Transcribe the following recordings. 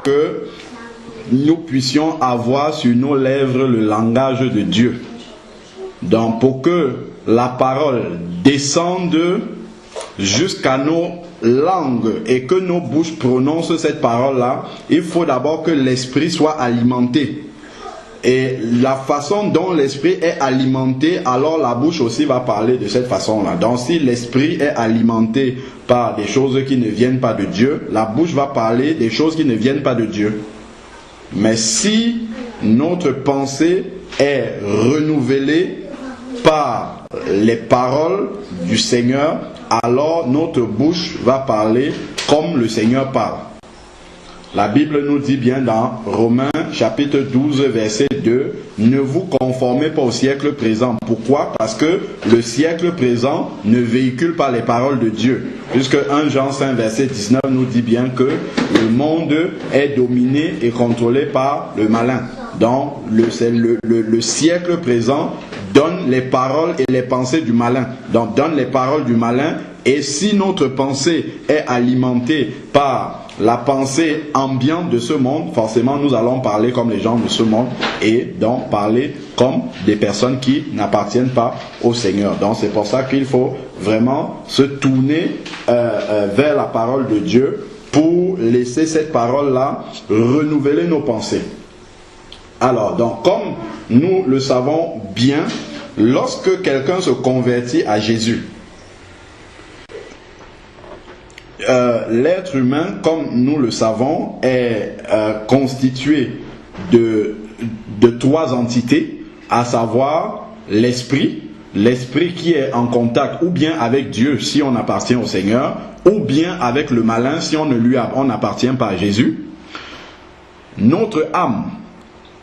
que nous puissions avoir sur nos lèvres le langage de Dieu. Donc pour que la parole descende jusqu'à nos langues et que nos bouches prononcent cette parole-là, il faut d'abord que l'esprit soit alimenté. Et la façon dont l'esprit est alimenté, alors la bouche aussi va parler de cette façon-là. Donc si l'esprit est alimenté par des choses qui ne viennent pas de Dieu, la bouche va parler des choses qui ne viennent pas de Dieu. Mais si notre pensée est renouvelée par les paroles du Seigneur, alors notre bouche va parler comme le Seigneur parle. La Bible nous dit bien dans Romains chapitre 12 verset 2, ne vous conformez pas au siècle présent. Pourquoi? Parce que le siècle présent ne véhicule pas les paroles de Dieu. Puisque 1 Jean 5 verset 19 nous dit bien que le monde est dominé et contrôlé par le malin. Donc le siècle présent donne les paroles et les pensées du malin. Donc donne les paroles du malin. Et si notre pensée est alimentée par la pensée ambiante de ce monde, forcément nous allons parler comme les gens de ce monde et donc parler comme des personnes qui n'appartiennent pas au Seigneur. Donc c'est pour ça qu'il faut vraiment se tourner vers la parole de Dieu pour laisser cette parole-là renouveler nos pensées. Alors, donc comme nous le savons bien, lorsque quelqu'un se convertit à Jésus, l'être humain, comme nous le savons, est constitué de trois entités, à savoir l'esprit qui est en contact ou bien avec Dieu si on appartient au Seigneur, ou bien avec le malin si on n'appartient pas à Jésus. Notre âme,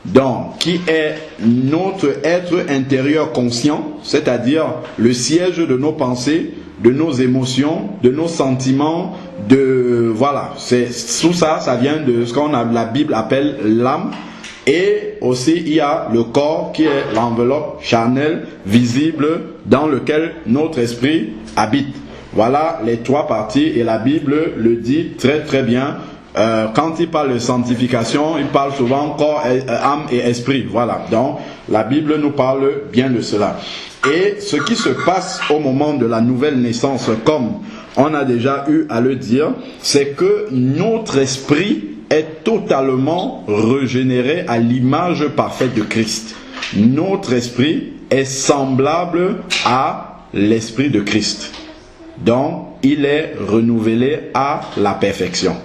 donc, qui est notre être intérieur conscient, c'est-à-dire le siège de nos pensées, de nos émotions, de nos sentiments, voilà, tout ça, ça vient de ce qu'on la Bible appelle l'âme. Et aussi il y a le corps qui est l'enveloppe charnelle visible dans lequel notre esprit habite. Voilà les trois parties et la Bible le dit très très bien. Quand il parle de sanctification, il parle souvent corps, âme et esprit. Voilà, donc la Bible nous parle bien de cela. Et ce qui se passe au moment de la nouvelle naissance, comme on a déjà eu à le dire, c'est que notre esprit est totalement régénéré à l'image parfaite de Christ. Notre esprit est semblable à l'esprit de Christ. Donc, il est renouvelé à la perfection.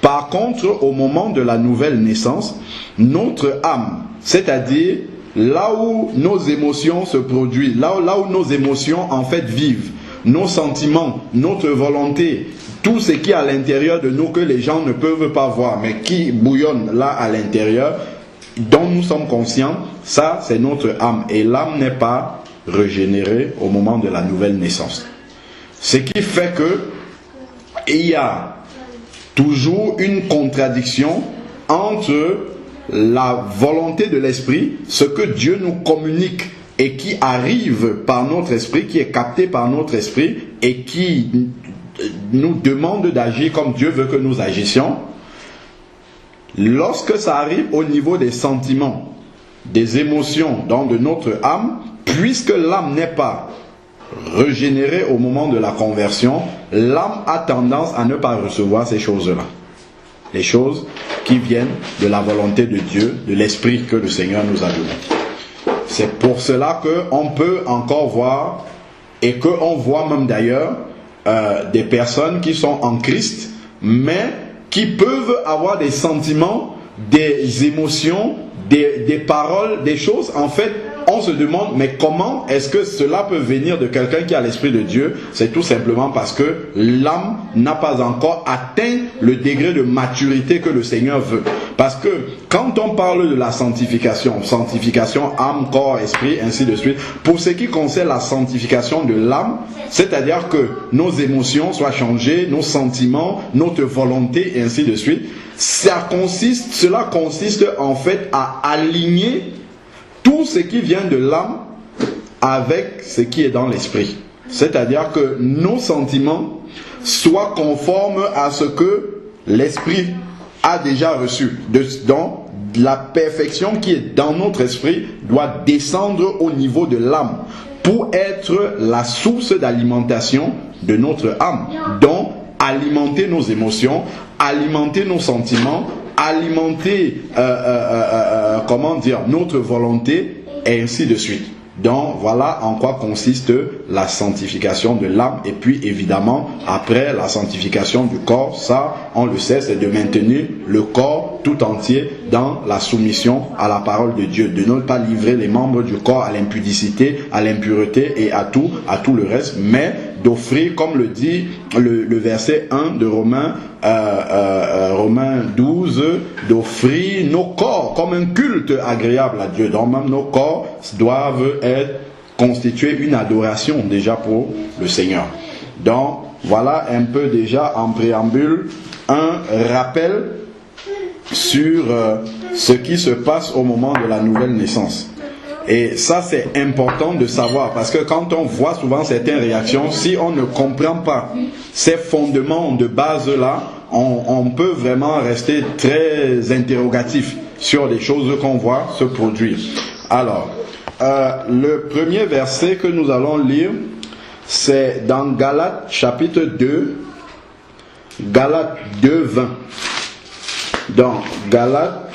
Par contre, au moment de la nouvelle naissance, notre âme, c'est-à-dire là où nos émotions se produisent, là où nos émotions en fait vivent, nos sentiments, notre volonté, tout ce qui est à l'intérieur de nous que les gens ne peuvent pas voir, mais qui bouillonne là à l'intérieur, dont nous sommes conscients, ça c'est notre âme. Et l'âme n'est pas régénérée au moment de la nouvelle naissance. Ce qui fait que il y a toujours une contradiction entre la volonté de l'esprit, ce que Dieu nous communique et qui arrive par notre esprit, qui est capté par notre esprit et qui nous demande d'agir comme Dieu veut que nous agissions. Lorsque ça arrive au niveau des sentiments, des émotions, donc de notre âme, puisque l'âme n'est pas régénérée au moment de la conversion, l'âme a tendance à ne pas recevoir ces choses-là. Les choses qui viennent de la volonté de Dieu, de l'esprit que le Seigneur nous a donné. C'est pour cela qu'on peut encore voir, et qu'on voit même d'ailleurs, des personnes qui sont en Christ, mais qui peuvent avoir des sentiments, des émotions, des paroles, des choses. En fait, on se demande, mais comment est-ce que cela peut venir de quelqu'un qui a l'Esprit de Dieu? C'est tout simplement parce que l'âme n'a pas encore atteint le degré de maturité que le Seigneur veut. Parce que quand on parle de la sanctification, âme, corps, esprit, ainsi de suite, pour ce qui concerne la sanctification de l'âme, c'est-à-dire que nos émotions soient changées, nos sentiments, notre volonté, et ainsi de suite, cela consiste en fait à aligner tout ce qui vient de l'âme avec ce qui est dans l'esprit. C'est-à-dire que nos sentiments soient conformes à ce que l'esprit a déjà reçu. Donc, la perfection qui est dans notre esprit doit descendre au niveau de l'âme pour être la source d'alimentation de notre âme. Donc, alimenter nos émotions, alimenter nos sentiments, alimenter notre volonté, et ainsi de suite. Donc voilà en quoi consiste la sanctification de l'âme. Et puis évidemment, après la sanctification du corps, ça on le sait, c'est de maintenir le corps tout entier dans la soumission à la parole de Dieu, de ne pas livrer les membres du corps à l'impudicité, à l'impureté et à tout le reste, mais d'offrir, comme le dit le verset 1 de Romains 12, d'offrir nos corps comme un culte agréable à Dieu. Donc même nos corps doivent être constitués une adoration déjà pour le Seigneur. Donc voilà un peu déjà en préambule un rappel sur ce qui se passe au moment de la nouvelle naissance. Et ça c'est important de savoir, parce que quand on voit souvent certaines réactions, si on ne comprend pas ces fondements de base là, on peut vraiment rester très interrogatif sur les choses qu'on voit se produire. Alors, le premier verset que nous allons lire, c'est dans Galates chapitre 2, Galates 2, 20. Dans Galates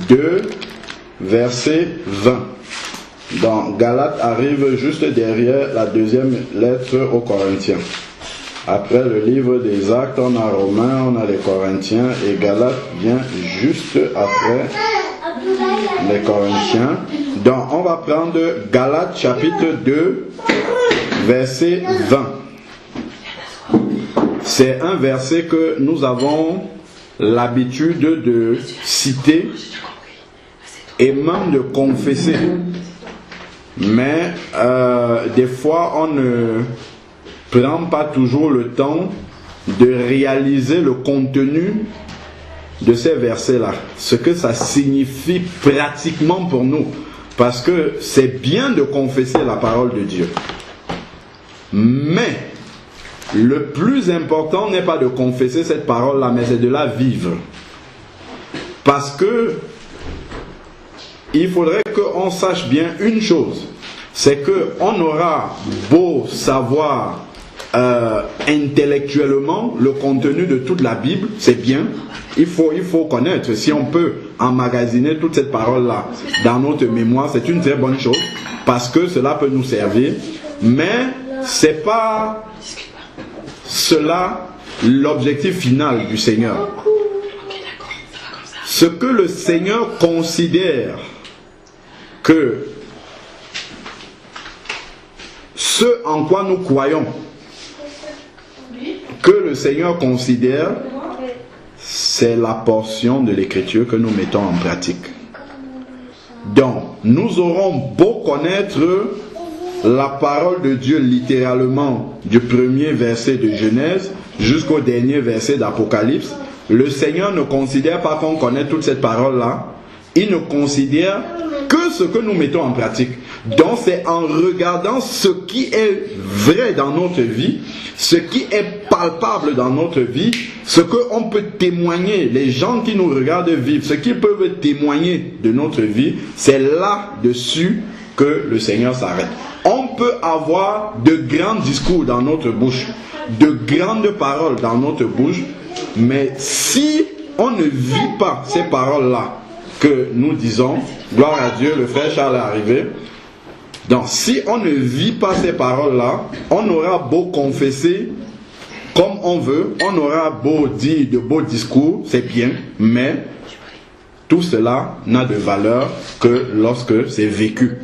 2, verset 20. Dans Galates arrive juste derrière la deuxième lettre aux Corinthiens. Après le livre des Actes, on a Romains, on a les Corinthiens, et Galates vient juste après les Corinthiens. Donc on va prendre Galates chapitre 2, verset 20. C'est un verset que nous avons l'habitude de citer et même de confesser. Mais des fois on ne prend pas toujours le temps de réaliser le contenu de ces versets-là, ce que ça signifie pratiquement pour nous, parce que c'est bien de confesser la parole de Dieu, mais le plus important n'est pas de confesser cette parole-là, mais c'est de la vivre, parce que il faudrait qu'on sache bien une chose, c'est qu'on aura beau savoir intellectuellement le contenu de toute la Bible, c'est bien, il faut connaître. Si on peut emmagasiner toute cette parole-là dans notre mémoire, c'est une très bonne chose, parce que cela peut nous servir, mais c'est pas cela l'objectif final du Seigneur. Ce que le Seigneur considère que ce en quoi nous croyons, que le Seigneur considère, c'est la portion de l'Écriture que nous mettons en pratique. Donc, nous aurons beau connaître la parole de Dieu littéralement du premier verset de Genèse jusqu'au dernier verset d'Apocalypse, le Seigneur ne considère pas qu'on connaît toute cette parole-là. Il ne considère que ce que nous mettons en pratique. Donc c'est en regardant ce qui est vrai dans notre vie, ce qui est palpable dans notre vie, ce qu'on peut témoigner, les gens qui nous regardent vivre, ce qu'ils peuvent témoigner de notre vie, c'est là-dessus que le Seigneur s'arrête. On peut avoir de grands discours dans notre bouche, de grandes paroles dans notre bouche, mais si on ne vit pas ces paroles-là que nous disons, gloire à Dieu, le frère Charles est arrivé. Donc si on ne vit pas ces paroles-là, on aura beau confesser comme on veut, on aura beau dire de beaux discours, c'est bien, mais tout cela n'a de valeur que lorsque c'est vécu.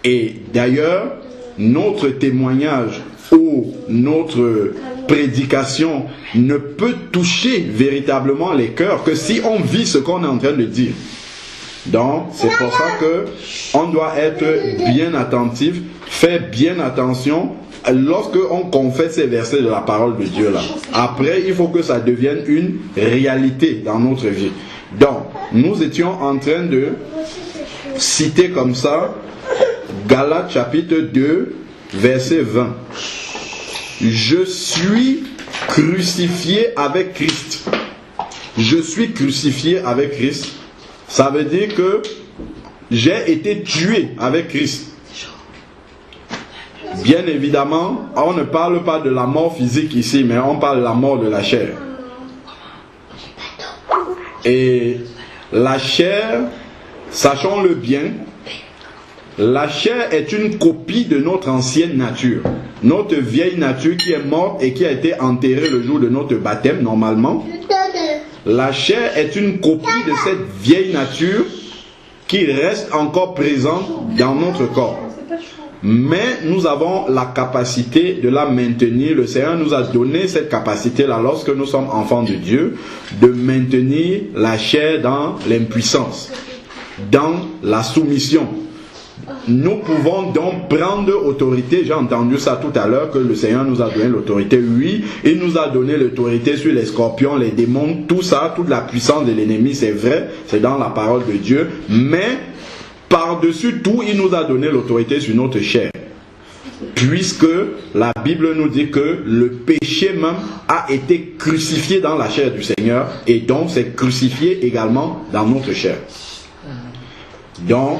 Et d'ailleurs, notre témoignage ou notre prédication ne peut toucher véritablement les cœurs que si on vit ce qu'on est en train de dire. Donc, c'est pour ça que on doit être bien attentif, faire bien attention lorsque on confesse ces versets de la parole de Dieu là. Après, il faut que ça devienne une réalité dans notre vie. Donc, nous étions en train de citer comme ça Galates chapitre 2, verset 20. Je suis crucifié avec Christ. Je suis crucifié avec Christ. Ça veut dire que j'ai été tué avec Christ. Bien évidemment, on ne parle pas de la mort physique ici, mais on parle de la mort de la chair. Et la chair, sachons-le bien, la chair est une copie de notre ancienne nature. Notre vieille nature qui est morte et qui a été enterrée le jour de notre baptême, normalement. La chair est une copie de cette vieille nature qui reste encore présente dans notre corps. Mais nous avons la capacité de la maintenir. Le Seigneur nous a donné cette capacité-là lorsque nous sommes enfants de Dieu, de maintenir la chair dans l'impuissance, dans la soumission. Nous pouvons donc prendre autorité. J'ai entendu ça tout à l'heure, que le Seigneur nous a donné l'autorité. Oui, il nous a donné l'autorité sur les scorpions, les démons, tout ça, toute la puissance de l'ennemi, c'est vrai, c'est dans la parole de Dieu. Mais par-dessus tout, il nous a donné l'autorité sur notre chair. Puisque la Bible nous dit que le péché même a été crucifié dans la chair du Seigneur, et donc c'est crucifié également dans notre chair. Donc,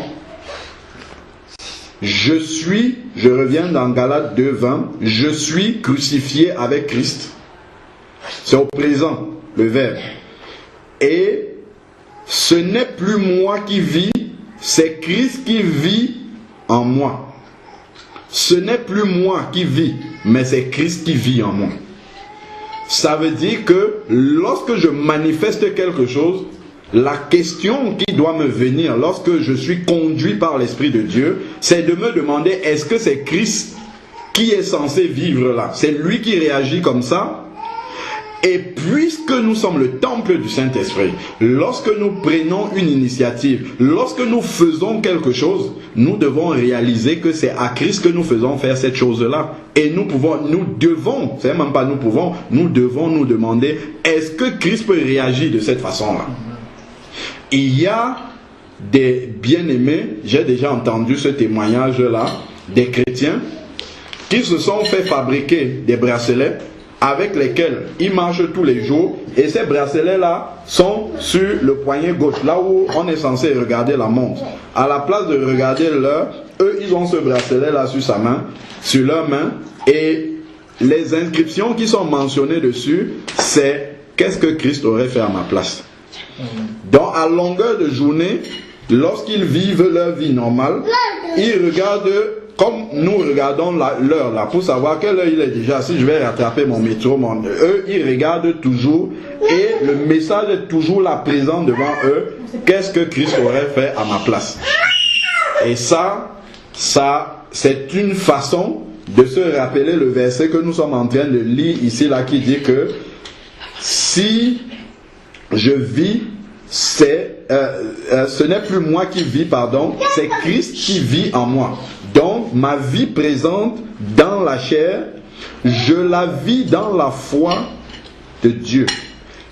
je reviens dans Galates 2:20, je suis crucifié avec Christ. C'est au présent, le verbe. Et ce n'est plus moi qui vis, c'est Christ qui vit en moi. Ce n'est plus moi qui vis, mais c'est Christ qui vit en moi. Ça veut dire que lorsque je manifeste quelque chose, la question qui doit me venir lorsque je suis conduit par l'Esprit de Dieu, c'est de me demander, est-ce que c'est Christ qui est censé vivre là? C'est lui qui réagit comme ça? Et puisque nous sommes le temple du Saint-Esprit, lorsque nous prenons une initiative, lorsque nous faisons quelque chose, nous devons réaliser que c'est à Christ que nous faisons faire cette chose-là. Et nous devons, c'est même pas nous devons nous demander, est-ce que Christ peut réagir de cette façon-là? Il y a des bien-aimés, j'ai déjà entendu ce témoignage-là, des chrétiens qui se sont fait fabriquer des bracelets avec lesquels ils marchent tous les jours, et ces bracelets-là sont sur le poignet gauche, là où on est censé regarder la montre. À la place de regarder l'heure, eux, ils ont ce bracelet-là sur sa main, sur leur main, et les inscriptions qui sont mentionnées dessus, c'est « Qu'est-ce que Christ aurait fait à ma place ?» Donc, à longueur de journée, lorsqu'ils vivent leur vie normale, ils regardent comme nous regardons l'heure là, pour savoir quelle heure il est déjà, si je vais rattraper mon métro, eux, ils regardent toujours, et le message est toujours là présent devant eux. Qu'est-ce que Christ aurait fait à ma place? Et ça, c'est une façon de se rappeler le verset que nous sommes en train de lire ici, là, qui dit que si je vis, ce n'est plus moi qui vis, c'est Christ qui vit en moi. Donc, ma vie présente dans la chair, je la vis dans la foi de Dieu,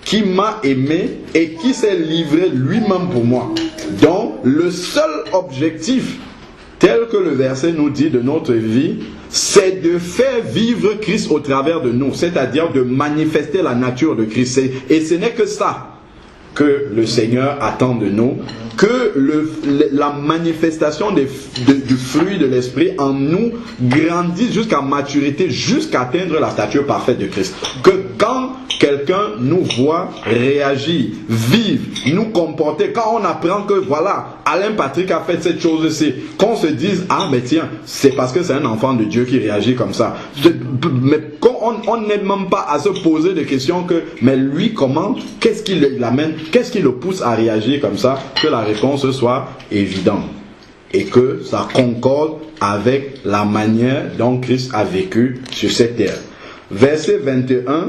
qui m'a aimé et qui s'est livré lui-même pour moi. Donc, le seul objectif, tel que le verset nous dit de notre vie, c'est de faire vivre Christ au travers de nous, c'est-à-dire de manifester la nature de Christ. Et ce n'est que ça que le Seigneur attend de nous, que la manifestation du fruit de l'Esprit en nous grandisse jusqu'à maturité, jusqu'à atteindre la stature parfaite de Christ. Que quand quelqu'un nous voit réagir, vivre, nous comporter, quand on apprend que voilà, Alain Patrick a fait cette chose-ci, qu'on se dise, ah mais tiens, c'est parce que c'est un enfant de Dieu qui réagit comme ça. Mais quand on n'est même pas à se poser des questions que, mais lui comment, qu'est-ce qui l'amène, qu'est-ce qui le pousse à réagir comme ça, que la réponse soit évidente et que ça concorde avec la manière dont Christ a vécu sur cette terre. Verset 21,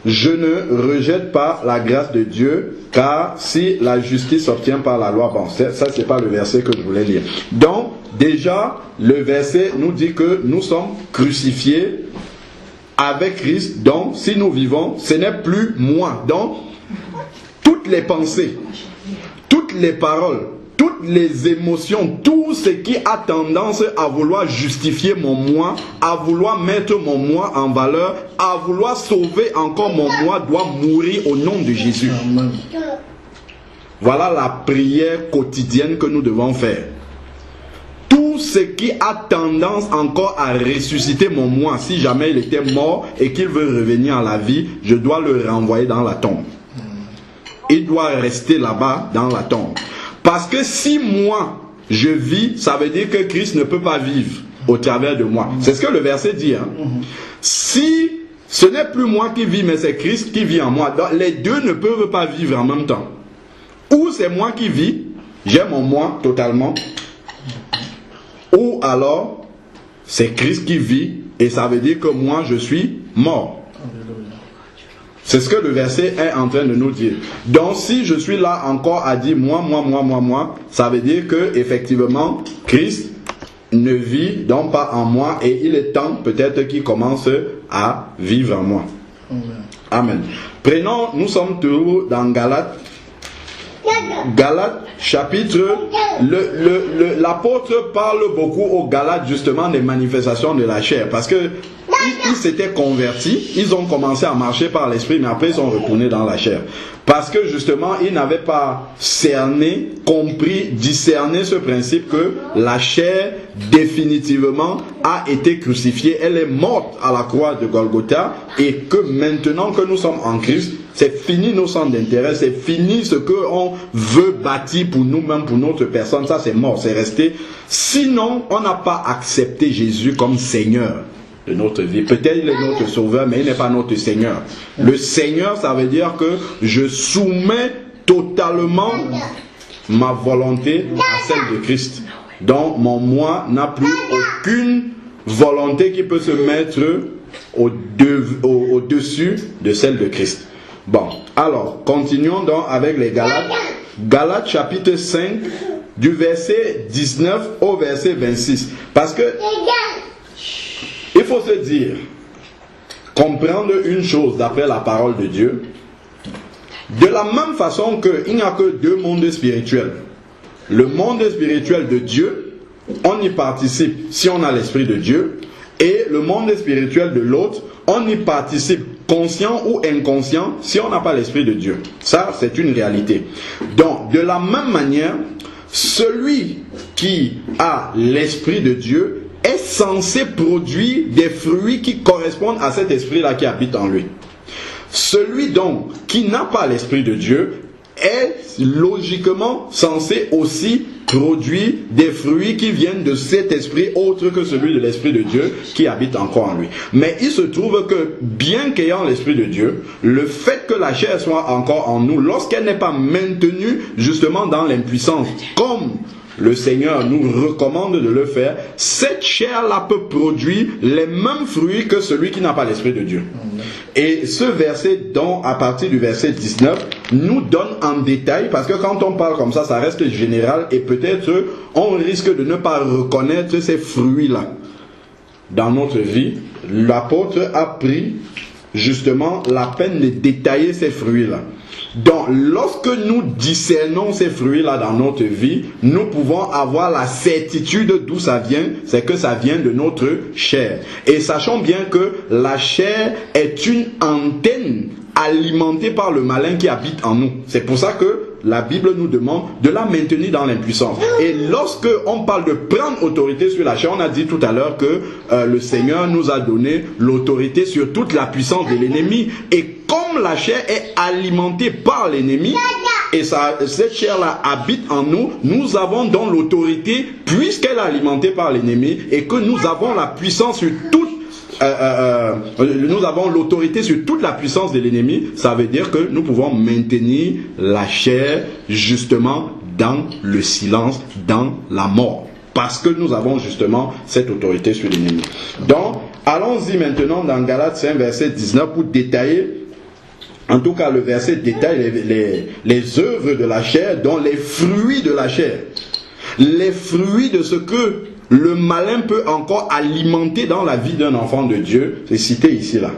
je ne rejette pas la grâce de Dieu, car si la justice s'obtient par la loi, bon, ça c'est pas le verset que je voulais lire. Donc déjà le verset nous dit que nous sommes crucifiés avec Christ. Donc si nous vivons, ce n'est plus moi. Donc toutes les pensées, toutes les paroles, toutes les émotions, tout ce qui a tendance à vouloir justifier mon moi, à vouloir mettre mon moi en valeur, à vouloir sauver encore mon moi, doit mourir au nom de Jésus. Amen. Voilà la prière quotidienne que nous devons faire. Tout ce qui a tendance encore à ressusciter mon moi, si jamais il était mort et qu'il veut revenir à la vie, je dois le renvoyer dans la tombe. Il doit rester là-bas dans la tombe. Parce que si moi, je vis, ça veut dire que Christ ne peut pas vivre au travers de moi. C'est ce que le verset dit. Hein? Si ce n'est plus moi qui vis, mais c'est Christ qui vit en moi, donc les deux ne peuvent pas vivre en même temps. Ou c'est moi qui vis, j'ai mon moi totalement, ou alors c'est Christ qui vit, et ça veut dire que moi je suis mort. C'est ce que le verset est en train de nous dire. Donc si je suis là encore à dire moi, ça veut dire que effectivement Christ ne vit donc pas en moi, et il est temps peut-être qu'il commence à vivre en moi. Amen. Prenons, nous sommes toujours dans Galates. Galates chapitre, l'apôtre parle beaucoup aux Galates justement des manifestations de la chair, parce que ils s'étaient convertis, ils ont commencé à marcher par l'esprit, mais après ils sont retournés dans la chair, parce que justement ils n'avaient pas cerné, compris, discerné ce principe que la chair définitivement a été crucifiée, elle est morte à la croix de Golgotha, et que maintenant que nous sommes en Christ, c'est fini nos centres d'intérêt, c'est fini ce qu'on veut bâtir pour nous-mêmes, pour notre personne, ça c'est mort, c'est resté. Sinon, on n'a pas accepté Jésus comme Seigneur de notre vie. Peut-être il est notre Sauveur, mais il n'est pas notre Seigneur. Le Seigneur, ça veut dire que je soumets totalement ma volonté à celle de Christ. Donc mon moi n'a plus aucune volonté qui peut se mettre au-dessus de celle de Christ. Bon, alors, continuons donc avec les Galates. Galates chapitre 5, du verset 19 au verset 26. Parce que, il faut se dire, comprendre une chose d'après la parole de Dieu, de la même façon qu'il n'y a que deux mondes spirituels. Le monde spirituel de Dieu, on y participe si on a l'Esprit de Dieu, et le monde spirituel de l'autre, on y participe conscient ou inconscient si on n'a pas l'Esprit de Dieu. Ça, c'est une réalité. Donc, de la même manière, celui qui a l'Esprit de Dieu est censé produire des fruits qui correspondent à cet esprit-là qui habite en lui. Celui donc qui n'a pas l'Esprit de Dieu est logiquement censé aussi produire des fruits qui viennent de cet esprit autre que celui de l'Esprit de Dieu qui habite encore en lui. Mais il se trouve que bien qu'ayant l'Esprit de Dieu, le fait que la chair soit encore en nous, lorsqu'elle n'est pas maintenue justement dans l'impuissance, comme le Seigneur nous recommande de le faire, cette chair-là peut produire les mêmes fruits que celui qui n'a pas l'Esprit de Dieu. Et ce verset, donc, à partir du verset 19, nous donne en détail, parce que quand on parle comme ça, ça reste général, et peut-être on risque de ne pas reconnaître ces fruits-là dans notre vie. L'apôtre a pris justement la peine de détailler ces fruits-là. Donc, lorsque nous discernons ces fruits-là dans notre vie, nous pouvons avoir la certitude d'où ça vient, c'est que ça vient de notre chair. Et sachons bien que la chair est une antenne alimentée par le malin qui habite en nous. C'est pour ça que la Bible nous demande de la maintenir dans l'impuissance. Et lorsque on parle de prendre autorité sur la chair, on a dit tout à l'heure que le Seigneur nous a donné l'autorité sur toute la puissance de l'ennemi. Et comme la chair est alimentée par l'ennemi, et cette chair-là habite en nous, nous avons donc l'autorité, puisqu'elle est alimentée par l'ennemi, et que nous avons la puissance sur toute nous avons l'autorité sur toute la puissance de l'ennemi. Ça veut dire que nous pouvons maintenir la chair justement dans le silence, dans la mort, parce que nous avons justement cette autorité sur l'ennemi. Donc, allons-y maintenant dans Galates 5, verset 19 pour détailler, en tout cas le verset détaille les œuvres de la chair, dont les fruits de la chair, les fruits de ce que le malin peut encore alimenter dans la vie d'un enfant de Dieu. C'est cité ici là.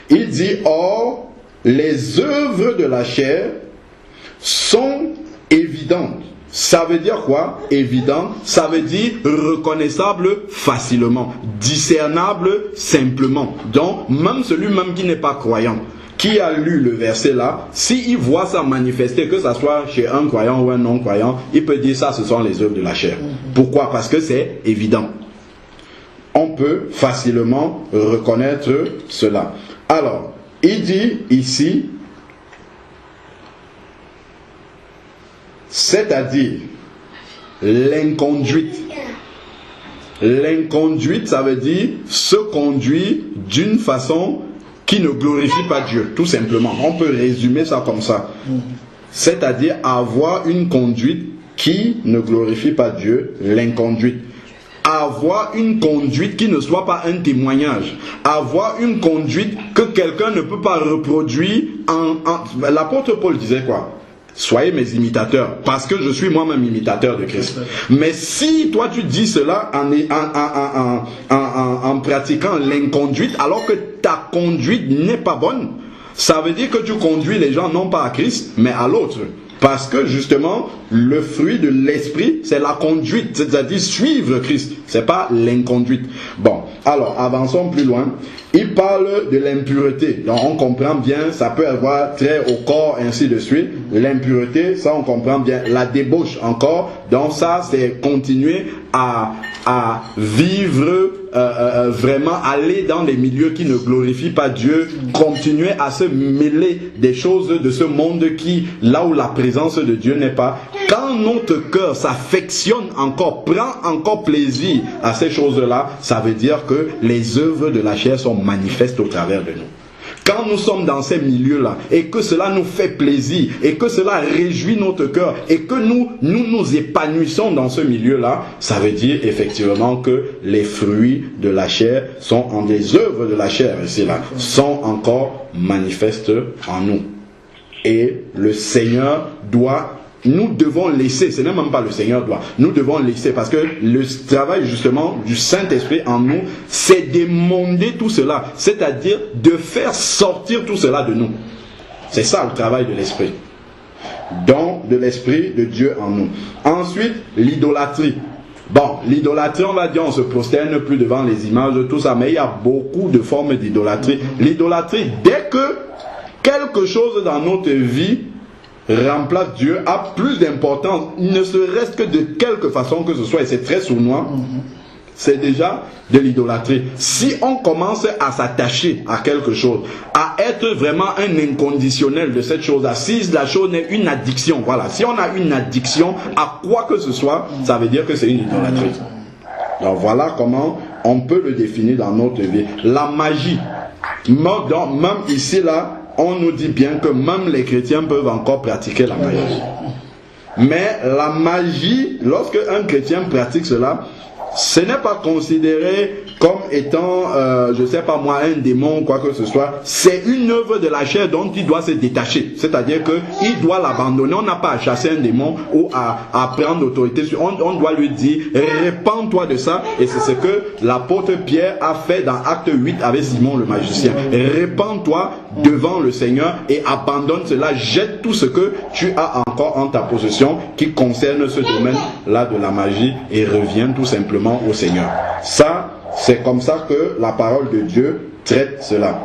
Il dit, or, les œuvres de la chair sont évidentes. Ça veut dire quoi? Évident. Ça veut dire reconnaissable facilement, discernable simplement. Donc, même celui même qui n'est pas croyant, qui a lu le verset là, s'il voit ça manifester, que ça soit chez un croyant ou un non-croyant, il peut dire ça, ce sont les œuvres de la chair. Pourquoi? Parce que c'est évident. On peut facilement reconnaître cela. Alors, il dit ici, c'est-à-dire l'inconduite. L'inconduite, ça veut dire se conduire d'une façon qui ne glorifie pas Dieu, tout simplement. On peut résumer ça comme ça. C'est-à-dire avoir une conduite qui ne glorifie pas Dieu, l'inconduite. Avoir une conduite qui ne soit pas un témoignage. Avoir une conduite que quelqu'un ne peut pas reproduire. L'apôtre Paul disait quoi? Soyez mes imitateurs, parce que je suis moi-même imitateur de Christ. Mais si toi tu dis cela en pratiquant l'inconduite, alors que ta conduite n'est pas bonne, ça veut dire que tu conduis les gens non pas à Christ, mais à l'autre. Parce que justement, le fruit de l'esprit, c'est la conduite, c'est-à-dire suivre Christ. C'est pas l'inconduite. Bon, alors avançons plus loin. Il parle de l'impureté. Donc on comprend bien, ça peut avoir trait au corps, ainsi de suite. L'impureté, ça on comprend bien. La débauche encore. Donc ça, c'est continuer à vivre, vraiment aller dans les milieux qui ne glorifient pas Dieu, continuer à se mêler des choses de ce monde qui, là où la présence de Dieu n'est pas. Quand notre cœur s'affectionne encore, prend encore plaisir à ces choses-là, ça veut dire que les œuvres de la chair sont manifestes au travers de nous. Quand nous sommes dans ces milieux-là et que cela nous fait plaisir et que cela réjouit notre cœur et que nous épanouissons dans ce milieu-là, ça veut dire effectivement que les fruits de la chair sont des œuvres de la chair ici là, sont encore manifestes en nous. Et le Seigneur doit, nous devons laisser, ce n'est même pas le Seigneur doit, nous devons laisser, parce que le travail justement du Saint-Esprit en nous, c'est d'émonder tout cela, c'est-à-dire de faire sortir tout cela de nous. C'est ça le travail de l'Esprit. Donc, de l'Esprit de Dieu en nous. Ensuite, l'idolâtrie. Bon, l'idolâtrie, on va dire, on se prosterne plus devant les images, tout ça, mais il y a beaucoup de formes d'idolâtrie. L'idolâtrie, dès que quelque chose dans notre vie remplace Dieu, a plus d'importance, ne serait-ce que de quelque façon que ce soit, et c'est très sournois, c'est déjà de l'idolâtrie. Si on commence à s'attacher à quelque chose, à être vraiment un inconditionnel de cette chose-là, si la chose est une addiction, voilà, si on a une addiction à quoi que ce soit, ça veut dire que c'est une idolâtrie. Donc voilà comment on peut le définir dans notre vie. La magie, même ici là, on nous dit bien que même les chrétiens peuvent encore pratiquer la magie. Mais la magie, lorsque un chrétien pratique cela, ce n'est pas considéré comme étant, je ne sais pas moi, un démon ou quoi que ce soit. C'est une œuvre de la chair dont il doit se détacher. C'est-à-dire qu'il doit l'abandonner. On n'a pas à chasser un démon ou à prendre l'autorité. On doit lui dire, répands-toi de ça. Et c'est ce que l'apôtre Pierre a fait dans Acte 8 avec Simon le magicien. Répands-toi devant le Seigneur et abandonne cela. Jette tout ce que tu as encore en ta possession qui concerne ce domaine-là de la magie et reviens tout simplement au Seigneur. Ça, c'est comme ça que la parole de Dieu traite cela.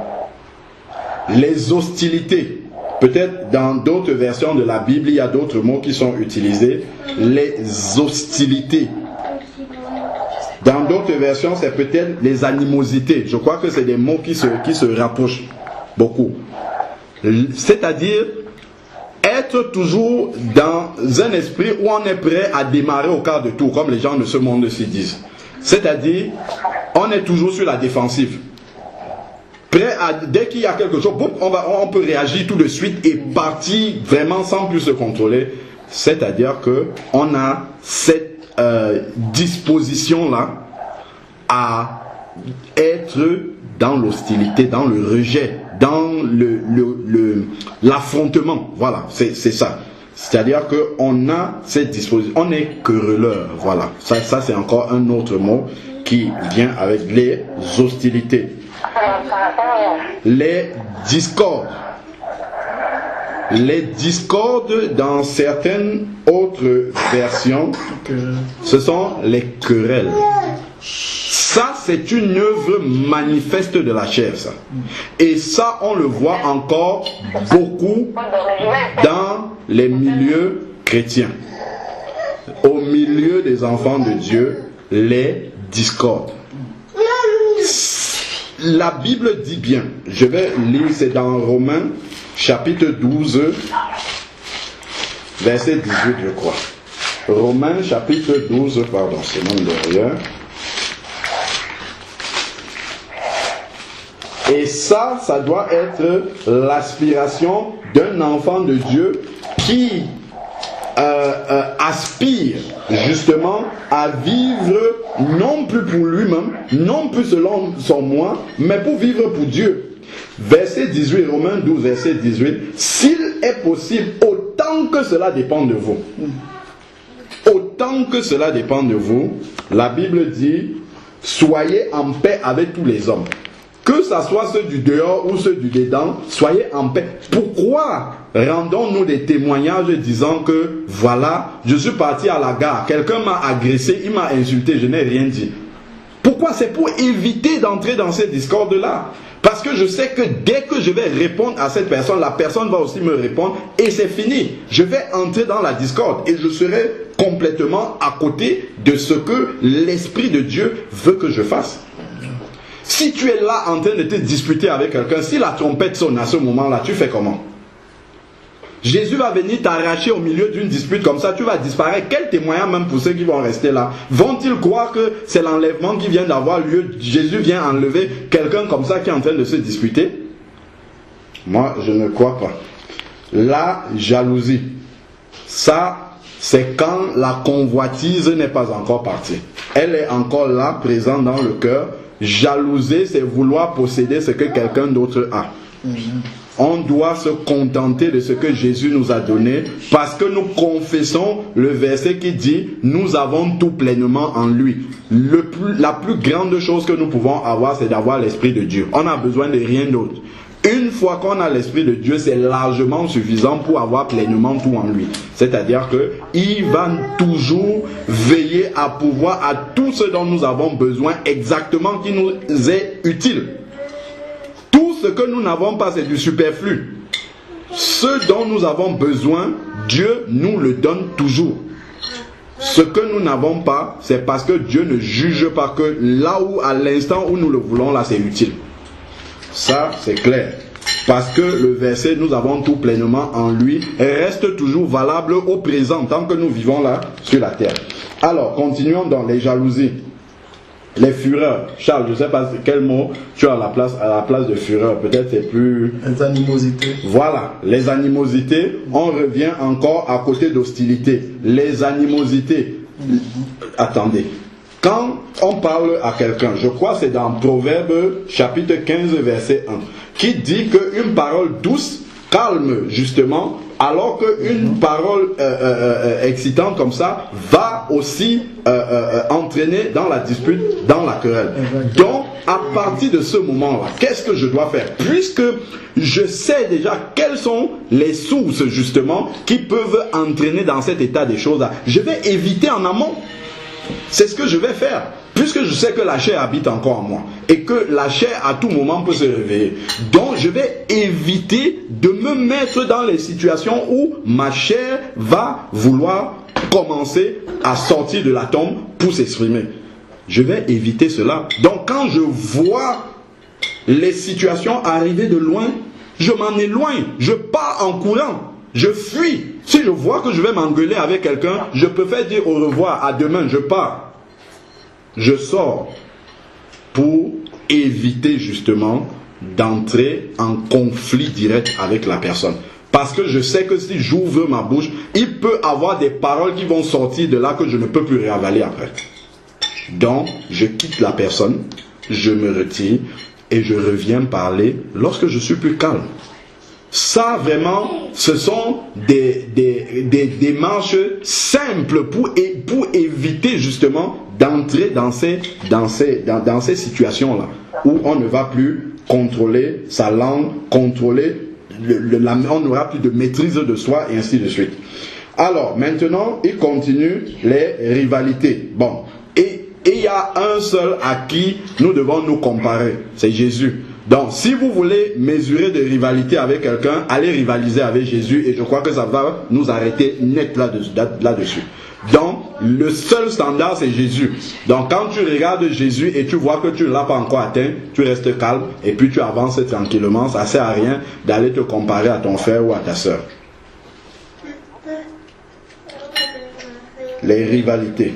Les hostilités. Peut-être dans d'autres versions de la Bible, il y a d'autres mots qui sont utilisés. Les hostilités. Dans d'autres versions, c'est peut-être les animosités. Je crois que c'est des mots qui se rapprochent beaucoup. C'est-à-dire être toujours dans un esprit où on est prêt à démarrer au quart de tour, comme les gens de ce monde se disent. C'est-à-dire, on est toujours sur la défensive. Prêt à, dès qu'il y a quelque chose, on peut réagir tout de suite et partir vraiment sans plus se contrôler. C'est-à-dire qu'on a cette disposition-là à être dans l'hostilité, dans le rejet, dans l'affrontement. Voilà, c'est ça. C'est-à-dire qu'on a cette disposition, on est querelleur. Voilà, ça c'est encore un autre mot qui vient avec les hostilités. Les discordes. Les discordes dans certaines autres versions, ce sont les querelles. Ça, c'est une œuvre manifeste de la chair, ça. Et ça, on le voit encore beaucoup dans les milieux chrétiens. Au milieu des enfants de Dieu, les discordes. La Bible dit bien, je vais lire, c'est dans Romains, chapitre 12, verset 18, je crois. Romains, chapitre 12, pardon, c'est même derrière. Et ça doit être l'aspiration d'un enfant de Dieu qui aspire justement à vivre non plus pour lui-même, non plus selon son moi, mais pour vivre pour Dieu. Verset 18, Romains 12, verset 18. S'il est possible, autant que cela dépend de vous. Autant que cela dépend de vous, la Bible dit, soyez en paix avec tous les hommes. Que ce soit ceux du dehors ou ceux du dedans, soyez en paix. Pourquoi rendons-nous des témoignages disant que, voilà, je suis parti à la gare, quelqu'un m'a agressé, il m'a insulté, je n'ai rien dit. Pourquoi? C'est pour éviter d'entrer dans ces discordes-là. Parce que je sais que dès que je vais répondre à cette personne, la personne va aussi me répondre et c'est fini. Je vais entrer dans la discorde et je serai complètement à côté de ce que l'Esprit de Dieu veut que je fasse. Si tu es là en train de te disputer avec quelqu'un, si la trompette sonne à ce moment-là, tu fais comment? Jésus va venir t'arracher au milieu d'une dispute comme ça, tu vas disparaître. Quel témoignage même pour ceux qui vont rester là? Vont-ils croire que c'est l'enlèvement qui vient d'avoir lieu? Jésus vient enlever quelqu'un comme ça qui est en train de se disputer? Moi, je ne crois pas. La jalousie, ça, c'est quand la convoitise n'est pas encore partie. Elle est encore là, présente dans le cœur. Jalouser, c'est vouloir posséder ce que quelqu'un d'autre a. On doit se contenter de ce que Jésus nous a donné parce que nous confessons le verset qui dit « Nous avons tout pleinement en lui ». La plus grande chose que nous pouvons avoir, c'est d'avoir l'Esprit de Dieu. On n'a besoin de rien d'autre. Une fois qu'on a l'Esprit de Dieu, c'est largement suffisant pour avoir pleinement tout en lui. C'est-à-dire qu'il va toujours veiller à pouvoir à tout ce dont nous avons besoin exactement qui nous est utile. Tout ce que nous n'avons pas, c'est du superflu. Ce dont nous avons besoin, Dieu nous le donne toujours. Ce que nous n'avons pas, c'est parce que Dieu ne juge pas que là où, à l'instant où nous le voulons, là c'est utile. Ça, c'est clair. Parce que le verset « Nous avons tout pleinement en lui » reste toujours valable au présent, tant que nous vivons là, sur la terre. Alors, continuons dans les jalousies. Les fureurs. Charles, je ne sais pas quel mot tu as à la place de fureur. Peut-être c'est plus... Les animosités. Voilà. Les animosités, on revient encore à côté d'hostilité. Les animosités. Attendez. Quand on parle à quelqu'un, je crois que c'est dans Proverbe chapitre 15 verset 1, qui dit qu'une parole douce calme justement, alors qu'une parole excitante comme ça va aussi entraîner dans la dispute, dans la querelle. Donc, à partir de ce moment-là, qu'est-ce que je dois faire? Puisque je sais déjà quelles sont les sources justement qui peuvent entraîner dans cet état des choses-là, je vais éviter en amont. C'est ce que je vais faire, puisque je sais que la chair habite encore en moi et que la chair à tout moment peut se réveiller. Donc je vais éviter de me mettre dans les situations où ma chair va vouloir commencer à sortir de la tombe pour s'exprimer. Je vais éviter cela. Donc quand je vois les situations arriver de loin, je m'en éloigne, je pars en courant. Je fuis. Si je vois que je vais m'engueuler avec quelqu'un, je préfère dire au revoir, à demain, je pars. Je sors pour éviter justement d'entrer en conflit direct avec la personne. Parce que je sais que si j'ouvre ma bouche, il peut avoir des paroles qui vont sortir de là que je ne peux plus réavaler après. Donc, je quitte la personne, je me retire et je reviens parler lorsque je suis plus calme. Ça vraiment, ce sont des démarches simples pour éviter justement d'entrer dans ces situations-là où on ne va plus contrôler sa langue, contrôler on n'aura plus de maîtrise de soi et ainsi de suite. Alors maintenant, il continue les rivalités. Bon, et il y a un seul à qui nous devons nous comparer, c'est Jésus. Donc si vous voulez mesurer de rivalité avec quelqu'un, allez rivaliser avec Jésus et je crois que ça va nous arrêter net là-dessus. Donc le seul standard c'est Jésus. Donc quand tu regardes Jésus et tu vois que tu ne l'as pas encore atteint, tu restes calme et puis tu avances tranquillement. Ça ne sert à rien d'aller te comparer à ton frère ou à ta soeur. Les rivalités,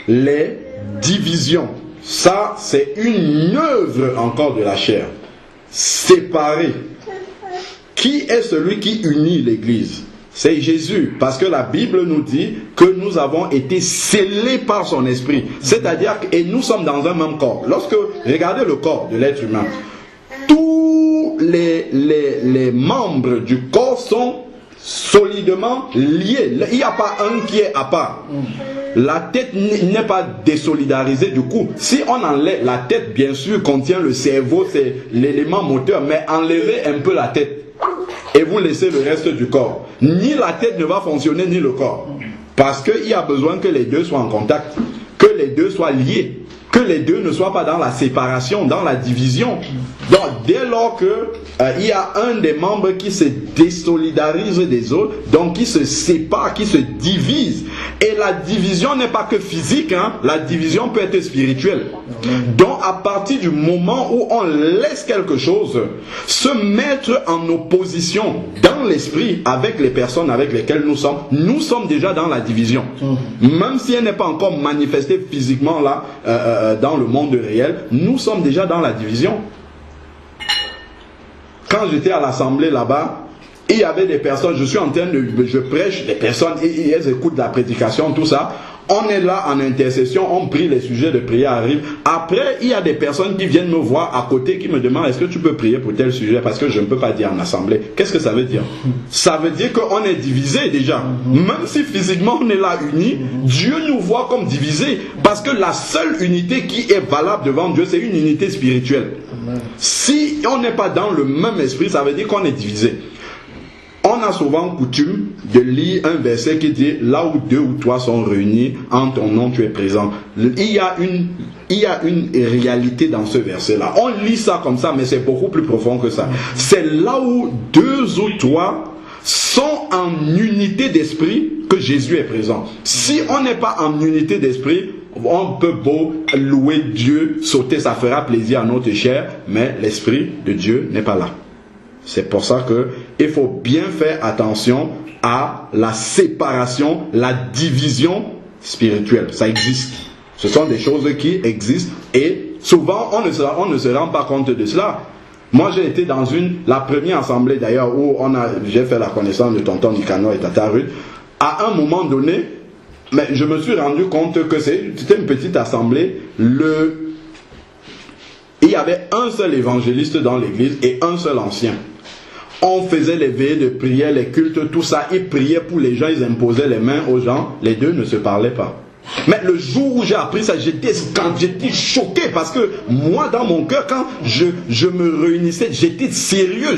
les divisions, ça c'est une œuvre encore de la chair. Séparé. Qui est celui qui unit l'Église? C'est Jésus, parce que la Bible nous dit que nous avons été scellés par son esprit. C'est-à-dire que nous sommes dans un même corps. Lorsque, regardez le corps de l'être humain, tous les membres du corps sont solidement liés. Il n'y a pas un qui est à part. La tête n'est pas désolidarisée du coup. Si on enlève la tête, bien sûr, contient le cerveau, c'est l'élément moteur, mais enlevez un peu la tête et vous laissez le reste du corps. Ni la tête ne va fonctionner, ni le corps. Parce qu'il y a besoin que les deux soient en contact, que les deux soient liés, que les deux ne soient pas dans la séparation, dans la division. Donc dès lors que il y a un des membres qui se désolidarise des autres, donc qui se sépare, qui se divise. Et la division n'est pas que physique, hein? La division peut être spirituelle. Donc à partir du moment où on laisse quelque chose se mettre en opposition dans l'esprit avec les personnes avec lesquelles nous sommes déjà dans la division. Même si elle n'est pas encore manifestée physiquement là, dans le monde réel, nous sommes déjà dans la division. Quand j'étais à l'assemblée là-bas, il y avait des personnes, je prêche, des personnes, et elles écoutent la prédication, tout ça. On est là en intercession, on prie, les sujets de prière arrivent. Après, il y a des personnes qui viennent me voir à côté, qui me demandent, est-ce que tu peux prier pour tel sujet? Parce que je ne peux pas dire en assemblée. Qu'est-ce que ça veut dire? Ça veut dire qu'on est divisé déjà. Même si physiquement on est là unis, Dieu nous voit comme divisés. Parce que la seule unité qui est valable devant Dieu, c'est une unité spirituelle. Si on n'est pas dans le même esprit, ça veut dire qu'on est divisé. On a souvent coutume de lire un verset qui dit là où 2 ou 3 sont réunis en ton nom tu es présent. Il y a une réalité dans ce verset là. On lit ça comme ça, mais c'est beaucoup plus profond que ça. C'est là où 2 ou 3 sont en unité d'esprit que Jésus est présent. Si on n'est pas en unité d'esprit, on peut beau louer Dieu, sauter, ça fera plaisir à notre chair, mais l'esprit de Dieu n'est pas là. C'est pour ça qu'il faut bien faire attention à la séparation, la division spirituelle. Ça existe. Ce sont des choses qui existent et souvent on ne se rend pas compte de cela. Moi j'ai été dans la première assemblée d'ailleurs où j'ai fait la connaissance de tonton Nicanor et Tata Ruth. À un moment donné, mais je me suis rendu compte que c'était une petite assemblée. Il y avait un seul évangéliste dans l'église et un seul ancien. On faisait les veillées de prière, les cultes, tout ça. Ils priaient pour les gens, ils imposaient les mains aux gens. Les deux ne se parlaient pas. Mais le jour où j'ai appris ça, j'étais choqué parce que moi, dans mon cœur, quand je me réunissais, j'étais sérieux,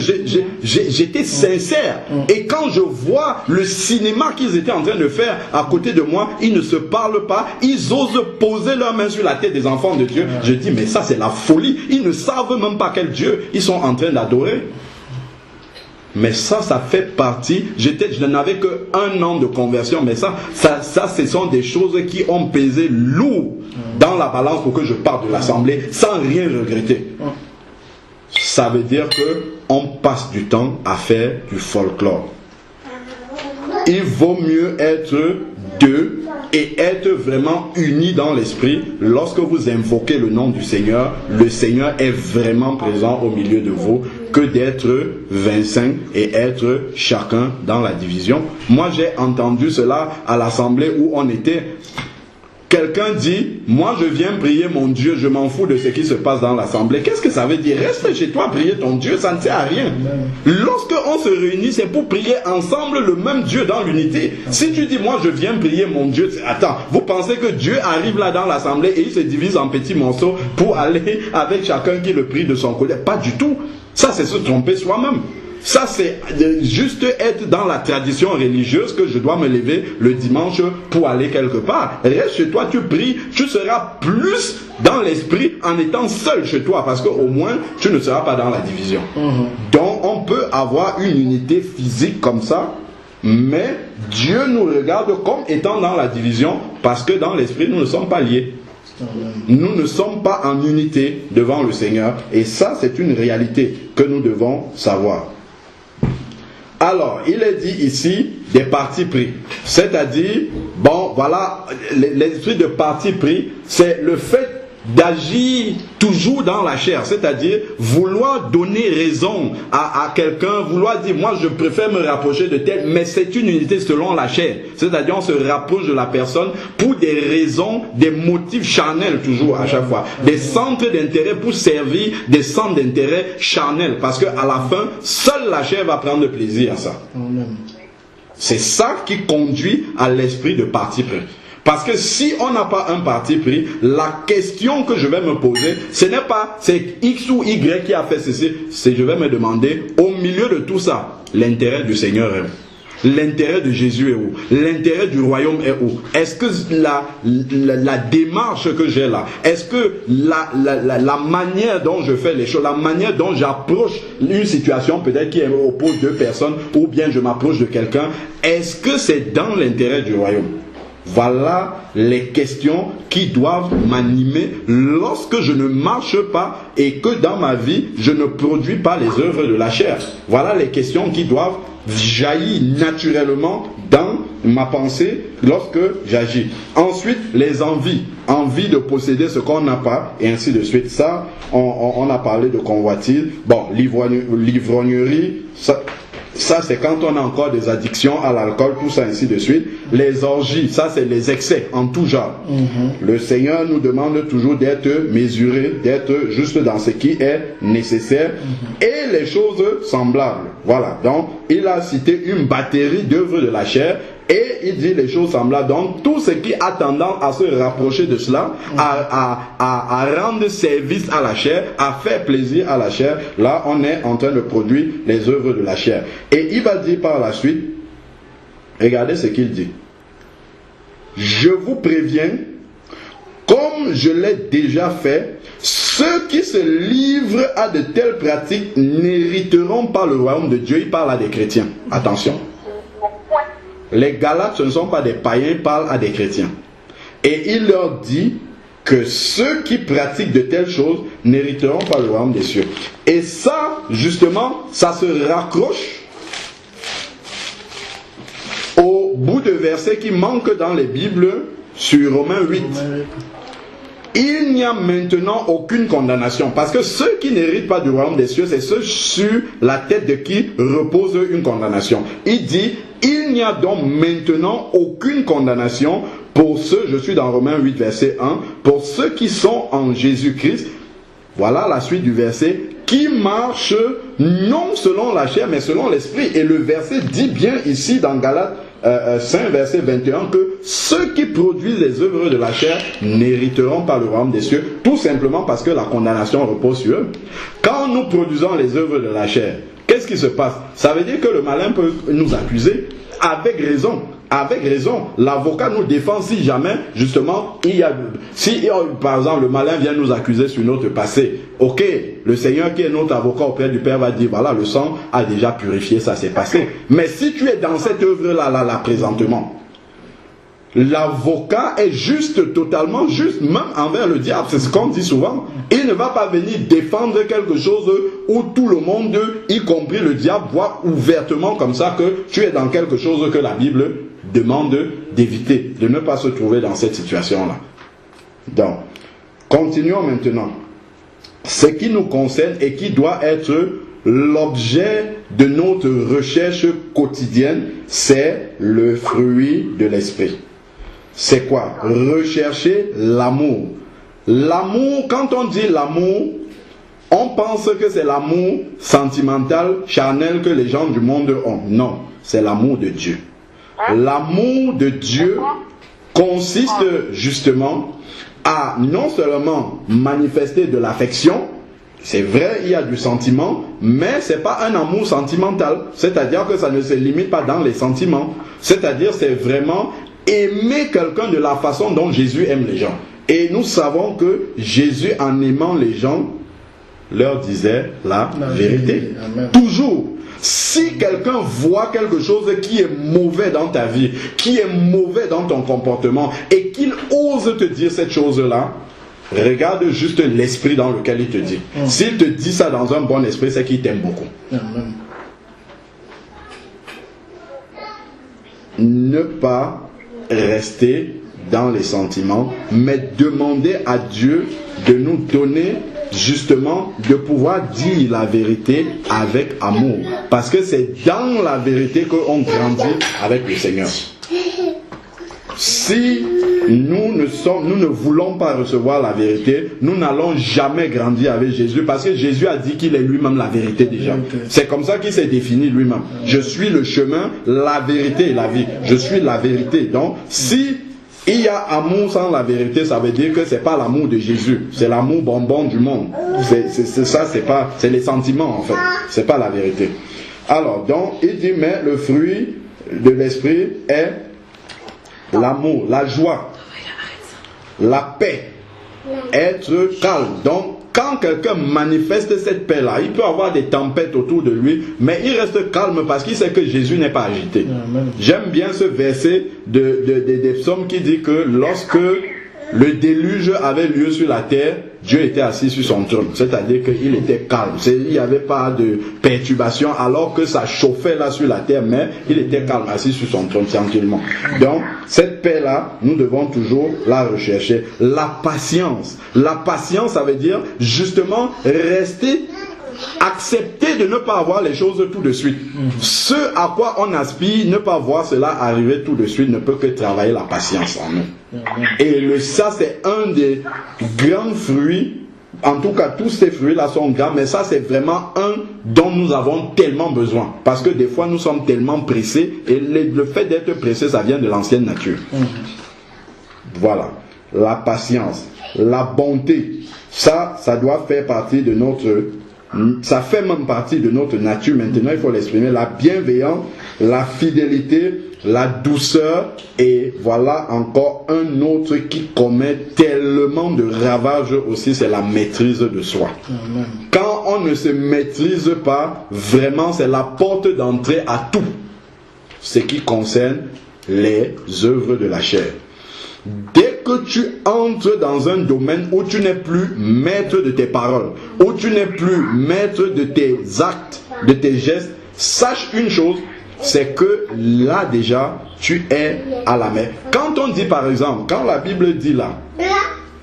j'étais sincère. Et quand je vois le cinéma qu'ils étaient en train de faire à côté de moi, ils ne se parlent pas, ils osent poser leurs mains sur la tête des enfants de Dieu. Je dis, mais ça c'est la folie. Ils ne savent même pas quel Dieu ils sont en train d'adorer. Mais ça fait partie, je n'avais que 1 an de conversion, mais ça, ce sont des choses qui ont pesé lourd dans la balance pour que je parte de l'assemblée sans rien regretter. Ça veut dire qu'on passe du temps à faire du folklore. Il vaut mieux être 2 et être vraiment unis dans l'esprit. Lorsque vous invoquez le nom du Seigneur, le Seigneur est vraiment présent au milieu de vous, que d'être 25 et être chacun dans la division. Moi j'ai entendu cela à l'assemblée où on était. Quelqu'un dit, moi je viens prier mon Dieu, je m'en fous de ce qui se passe dans l'assemblée. Qu'est-ce que ça veut dire? Reste chez toi, prier ton Dieu, ça ne sert à rien. Lorsque on se réunit, c'est pour prier ensemble le même Dieu dans l'unité. Si tu dis, moi je viens prier mon Dieu, attends, vous pensez que Dieu arrive là dans l'assemblée et il se divise en petits morceaux pour aller avec chacun qui le prie de son côté? Pas du tout. Ça c'est se tromper soi-même. ça c'est juste être dans la tradition religieuse que je dois me lever le dimanche pour aller quelque part. Reste chez toi, tu pries, tu seras plus dans l'esprit en étant seul chez toi, parce qu'au moins tu ne seras pas dans la division. Donc on peut avoir une unité physique comme ça, mais Dieu nous regarde comme étant dans la division, parce que dans l'esprit nous ne sommes pas liés. Nous ne sommes pas en unité devant le Seigneur, et ça c'est une réalité que nous devons savoir. Alors, il est dit ici des partis pris, c'est-à-dire, bon voilà, l'esprit de parti pris, c'est le fait d'agir toujours dans la chair, c'est-à-dire vouloir donner raison à quelqu'un, vouloir dire moi je préfère me rapprocher de tel, mais c'est une unité selon la chair, c'est-à-dire on se rapproche de la personne pour des raisons, des motifs charnels toujours à chaque fois, des centres d'intérêt pour servir des centres d'intérêt charnels, parce qu'à la fin, seule la chair va prendre plaisir à ça. C'est ça qui conduit à l'esprit de parti pris. Parce que si on n'a pas un parti pris, la question que je vais me poser, ce n'est pas c'est X ou Y qui a fait ceci, c'est je vais me demander, au milieu de tout ça, l'intérêt du Seigneur est où? L'intérêt de Jésus est où? L'intérêt du royaume est où? Est-ce que la démarche que j'ai là, est-ce que la manière dont je fais les choses, la manière dont j'approche une situation peut-être qui oppose deux personnes, ou bien je m'approche de quelqu'un, est-ce que c'est dans l'intérêt du royaume? Voilà les questions qui doivent m'animer lorsque je ne marche pas et que dans ma vie, je ne produis pas les œuvres de la chair. Voilà les questions qui doivent jaillir naturellement dans ma pensée lorsque j'agis. Ensuite, les envies. Envie de posséder ce qu'on n'a pas, et ainsi de suite. Ça, on a parlé de convoitise. Bon, l'ivrognerie, ça c'est quand on a encore des addictions à l'alcool, tout ça ainsi de suite. Les orgies, ça c'est les excès en tout genre. Le Seigneur nous demande toujours d'être mesuré, d'être juste dans ce qui est nécessaire, et les choses semblables. Voilà, donc il a cité une batterie d'œuvres de la chair, et il dit les choses semblables. Donc tout ce qui a tendance à se rapprocher de cela, à rendre service à la chair, à faire plaisir à la chair, là on est en train de produire les œuvres de la chair. Et il va dire par la suite, regardez ce qu'il dit. Je vous préviens, comme je l'ai déjà fait, ceux qui se livrent à de telles pratiques n'hériteront pas le royaume de Dieu. Il parle à des chrétiens. Attention. Les Galates, ce ne sont pas des païens, ils parlent à des chrétiens. Et il leur dit que ceux qui pratiquent de telles choses n'hériteront pas le royaume des cieux. Et ça, justement, ça se raccroche au bout de versets qui manquent dans les Bibles sur Romains 8. Il n'y a maintenant aucune condamnation. Parce que ceux qui n'héritent pas du royaume des cieux, c'est ceux sur la tête de qui repose une condamnation. Il dit, il n'y a donc maintenant aucune condamnation pour ceux, je suis dans Romains 8 verset 1, pour ceux qui sont en Jésus-Christ. Voilà la suite du verset, qui marchent non selon la chair mais selon l'esprit. Et le verset dit bien ici dans Galates 5 verset 21 que ceux qui produisent les œuvres de la chair n'hériteront pas le royaume des cieux, tout simplement parce que la condamnation repose sur eux. Quand nous produisons les œuvres de la chair, qu'est-ce qui se passe? Ça veut dire que le malin peut nous accuser avec raison. Avec raison, l'avocat nous défend si jamais, justement, par exemple, le malin vient nous accuser sur notre passé. Ok, le Seigneur qui est notre avocat auprès du Père va dire, voilà, le sang a déjà purifié, ça s'est passé. Mais si tu es dans cette œuvre-là, présentement, l'avocat est juste, totalement juste, même envers le diable, c'est ce qu'on dit souvent. Il ne va pas venir défendre quelque chose où tout le monde, y compris le diable, voit ouvertement comme ça que tu es dans quelque chose que la Bible demande d'éviter, de ne pas se trouver dans cette situation-là. Donc, continuons maintenant. Ce qui nous concerne et qui doit être l'objet de notre recherche quotidienne, c'est le fruit de l'esprit. C'est quoi? Rechercher l'amour. L'amour, quand on dit l'amour, on pense que c'est l'amour sentimental, charnel que les gens du monde ont. Non, c'est l'amour de Dieu. L'amour de Dieu consiste justement à non seulement manifester de l'affection, C'est vrai, il y a du sentiment, mais c'est pas un amour sentimental. C'est-à-dire que ça ne se limite pas dans les sentiments. C'est-à-dire c'est vraiment aimer quelqu'un de la façon dont Jésus aime les gens. Et nous savons que Jésus, en aimant les gens, leur disait la vérité. Amen. Toujours. Si quelqu'un voit quelque chose qui est mauvais dans ta vie, qui est mauvais dans ton comportement, et qu'il ose te dire cette chose-là, regarde juste l'esprit dans lequel il te dit. S'il te dit ça dans un bon esprit, c'est qu'il t'aime beaucoup. Amen. Ne pas rester dans les sentiments, mais demander à Dieu de nous donner justement de pouvoir dire la vérité avec amour. Parce que c'est dans la vérité qu'on grandit avec le Seigneur. Si nous ne voulons pas recevoir la vérité, nous n'allons jamais grandir avec Jésus, parce que Jésus a dit qu'il est lui-même la vérité déjà. C'est comme ça qu'il s'est défini lui-même. Je suis le chemin, la vérité et la vie. Je suis la vérité. Donc, si il y a amour sans la vérité, ça veut dire que c'est pas l'amour de Jésus, c'est l'amour bonbon du monde. C'est les sentiments en fait. C'est pas la vérité. Alors, donc, il dit, mais le fruit de l'esprit est l'amour, la joie, la paix, être calme. Donc, quand quelqu'un manifeste cette paix-là, il peut avoir des tempêtes autour de lui, mais il reste calme parce qu'il sait que Jésus n'est pas agité. Amen. J'aime bien ce verset des psaumes qui dit que lorsque le déluge avait lieu sur la terre, Dieu était assis sur son trône. C'est-à-dire qu'il était calme. Il n'y avait pas de perturbation alors que ça chauffait là sur la terre, mais il était calme, assis sur son trône tranquillement. Donc, cette paix-là, nous devons toujours la rechercher. La patience. La patience, ça veut dire justement rester, accepter de ne pas avoir les choses tout de suite. Ce à quoi on aspire, ne pas voir cela arriver tout de suite, ne peut que travailler la patience en nous. Et ça, c'est un des grands fruits. En tout cas, tous ces fruits-là sont grands, mais ça, c'est vraiment un dont nous avons tellement besoin. Parce que des fois, nous sommes tellement pressés, et le fait d'être pressé, ça vient de l'ancienne nature. Voilà. La patience, la bonté, ça doit faire partie de notre... Ça fait même partie de notre nature. Maintenant, il faut l'exprimer. La bienveillance, la fidélité, la douceur, et voilà encore un autre qui commet tellement de ravages aussi, c'est la maîtrise de soi. Amen. Quand on ne se maîtrise pas, vraiment c'est la porte d'entrée à tout ce qui concerne les œuvres de la chair. Dès que tu entres dans un domaine où tu n'es plus maître de tes paroles, où tu n'es plus maître de tes actes, de tes gestes, sache une chose, c'est que là déjà, tu es à la mer. Quand on dit par exemple, quand la Bible dit là,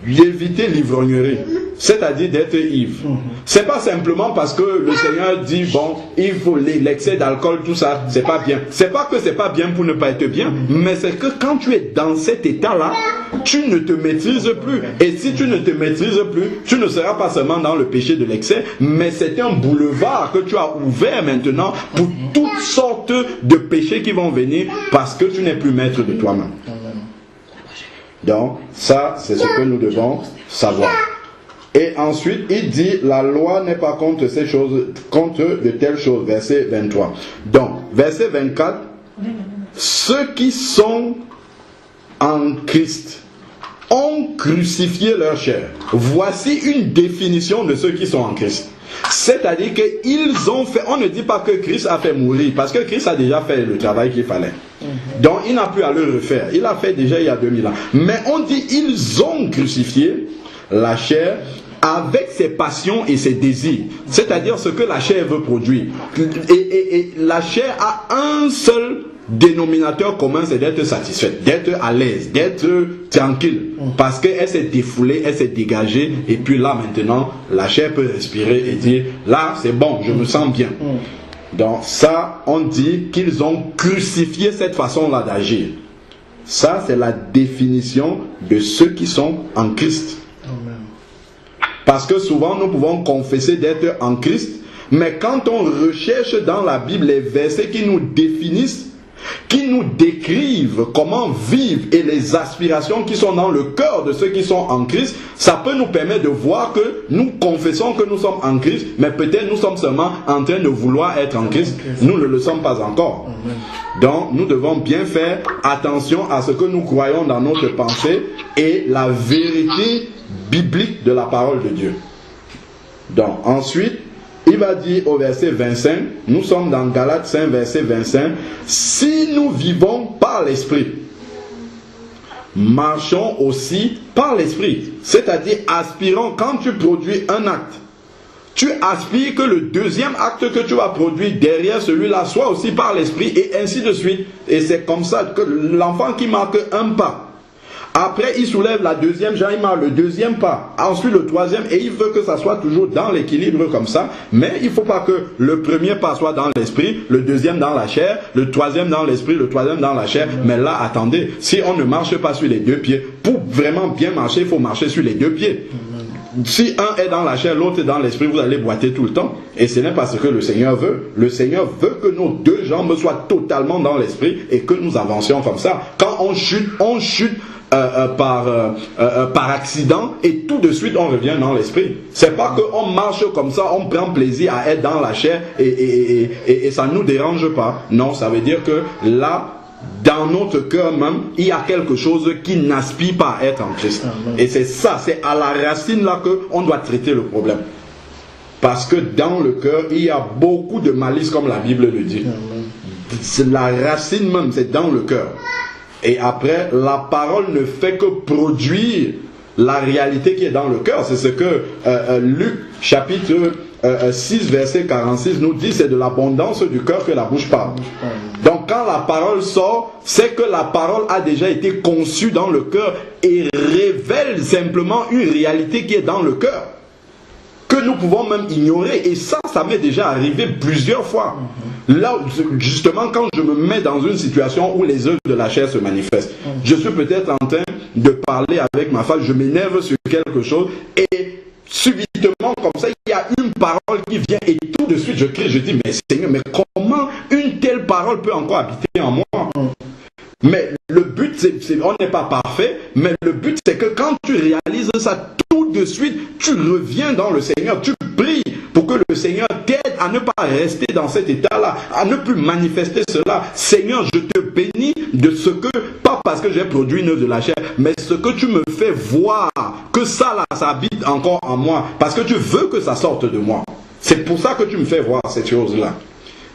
d'éviter l'ivrognerie, c'est-à-dire d'être ivre, c'est pas simplement parce que le Seigneur dit, bon, il faut l'excès d'alcool, tout ça, c'est pas bien. C'est pas que c'est pas bien pour ne pas être bien, mais c'est que quand tu es dans cet état-là, tu ne te maîtrises plus. Et si tu ne te maîtrises plus, tu ne seras pas seulement dans le péché de l'excès, mais c'est un boulevard que tu as ouvert maintenant pour toutes sortes de péchés qui vont venir parce que tu n'es plus maître de toi-même. Donc, ça, c'est ce que nous devons savoir. Et ensuite, il dit, la loi n'est pas contre ces choses, contre de telles choses. Verset 23. Donc, verset 24. Ceux qui sont en Christ ont crucifié leur chair. Voici une définition de ceux qui sont en Christ. C'est-à-dire qu'ils ont fait, on ne dit pas que Christ a fait mourir, parce que Christ a déjà fait le travail qu'il fallait. Donc il n'a plus à le refaire. Il l'a fait déjà il y a 2000 ans. Mais on dit ils ont crucifié la chair avec ses passions et ses désirs. C'est-à-dire ce que la chair veut produire. Et la chair a un seul dénominateur commun, c'est d'être satisfaite, d'être à l'aise, d'être tranquille. Parce qu'elle s'est défoulée, elle s'est dégagée. Et puis là maintenant, la chair peut respirer et dire, là c'est bon, je me sens bien. Donc ça, on dit qu'ils ont crucifié cette façon-là d'agir. Ça, c'est la définition de ceux qui sont en Christ. Amen. Parce que souvent, nous pouvons confesser d'être en Christ, mais quand on recherche dans la Bible les versets qui nous définissent, qui nous décrivent comment vivre et les aspirations qui sont dans le cœur de ceux qui sont en Christ, ça peut nous permettre de voir que nous confessons que nous sommes en Christ, mais peut-être nous sommes seulement en train de vouloir être en Christ. Nous ne le sommes pas encore. Donc, nous devons bien faire attention à ce que nous croyons dans notre pensée et la vérité biblique de la parole de Dieu. Donc, ensuite, il va dire au verset 25, nous sommes dans Galates 5, verset 25, si nous vivons par l'Esprit, marchons aussi par l'Esprit. C'est-à-dire, aspirons, quand tu produis un acte, tu aspires que le deuxième acte que tu vas produire derrière celui-là soit aussi par l'Esprit et ainsi de suite. Et c'est comme ça que l'enfant qui marque un pas, après, il soulève la deuxième jambe, il marque le deuxième pas. Ensuite, le troisième, et il veut que ça soit toujours dans l'équilibre comme ça. Mais il ne faut pas que le premier pas soit dans l'esprit, le deuxième dans la chair, le troisième dans l'esprit, le troisième dans la chair. Mais là, attendez, si on ne marche pas sur les deux pieds, pour vraiment bien marcher, il faut marcher sur les deux pieds. Si un est dans la chair, l'autre est dans l'esprit, vous allez boiter tout le temps. Et ce n'est pas ce que le Seigneur veut. Le Seigneur veut que nos deux jambes soient totalement dans l'esprit et que nous avancions comme ça. Quand on chute par accident et tout de suite on revient dans l'esprit. C'est pas qu'on marche comme ça, on prend plaisir à être dans la chair et ça ne nous dérange pas. Non, ça veut dire que là, dans notre cœur même, il y a quelque chose qui n'aspire pas à être en Christ. Et c'est ça, c'est à la racine là qu'on doit traiter le problème. Parce que dans le cœur, il y a beaucoup de malice comme la Bible le dit. La racine même, c'est dans le cœur. Et après, la parole ne fait que produire la réalité qui est dans le cœur. C'est ce que Luc chapitre 6 verset 46 nous dit, c'est de l'abondance du cœur que la bouche parle. Donc quand la parole sort, c'est que la parole a déjà été conçue dans le cœur et révèle simplement une réalité qui est dans le cœur, que nous pouvons même ignorer. Et ça m'est déjà arrivé plusieurs fois. Là, justement, quand je me mets dans une situation où les œuvres de la chair se manifestent, je suis peut-être en train de parler avec ma femme, je m'énerve sur quelque chose, et subitement, comme ça, il y a une parole qui vient, et tout de suite, je crie, je dis, mais Seigneur, mais comment une telle parole peut encore habiter en moi? Mais le but, on n'est pas parfait, mais le but, c'est que quand tu réalises ça, tout de suite, tu reviens dans le Seigneur, tu pries pour que le Seigneur t'aide à ne pas rester dans cet état-là, à ne plus manifester cela. Seigneur, je te bénis de ce que, pas parce que j'ai produit une œuvre de la chair, mais ce que tu me fais voir, que ça là, ça habite encore en moi, parce que tu veux que ça sorte de moi. C'est pour ça que tu me fais voir cette chose-là.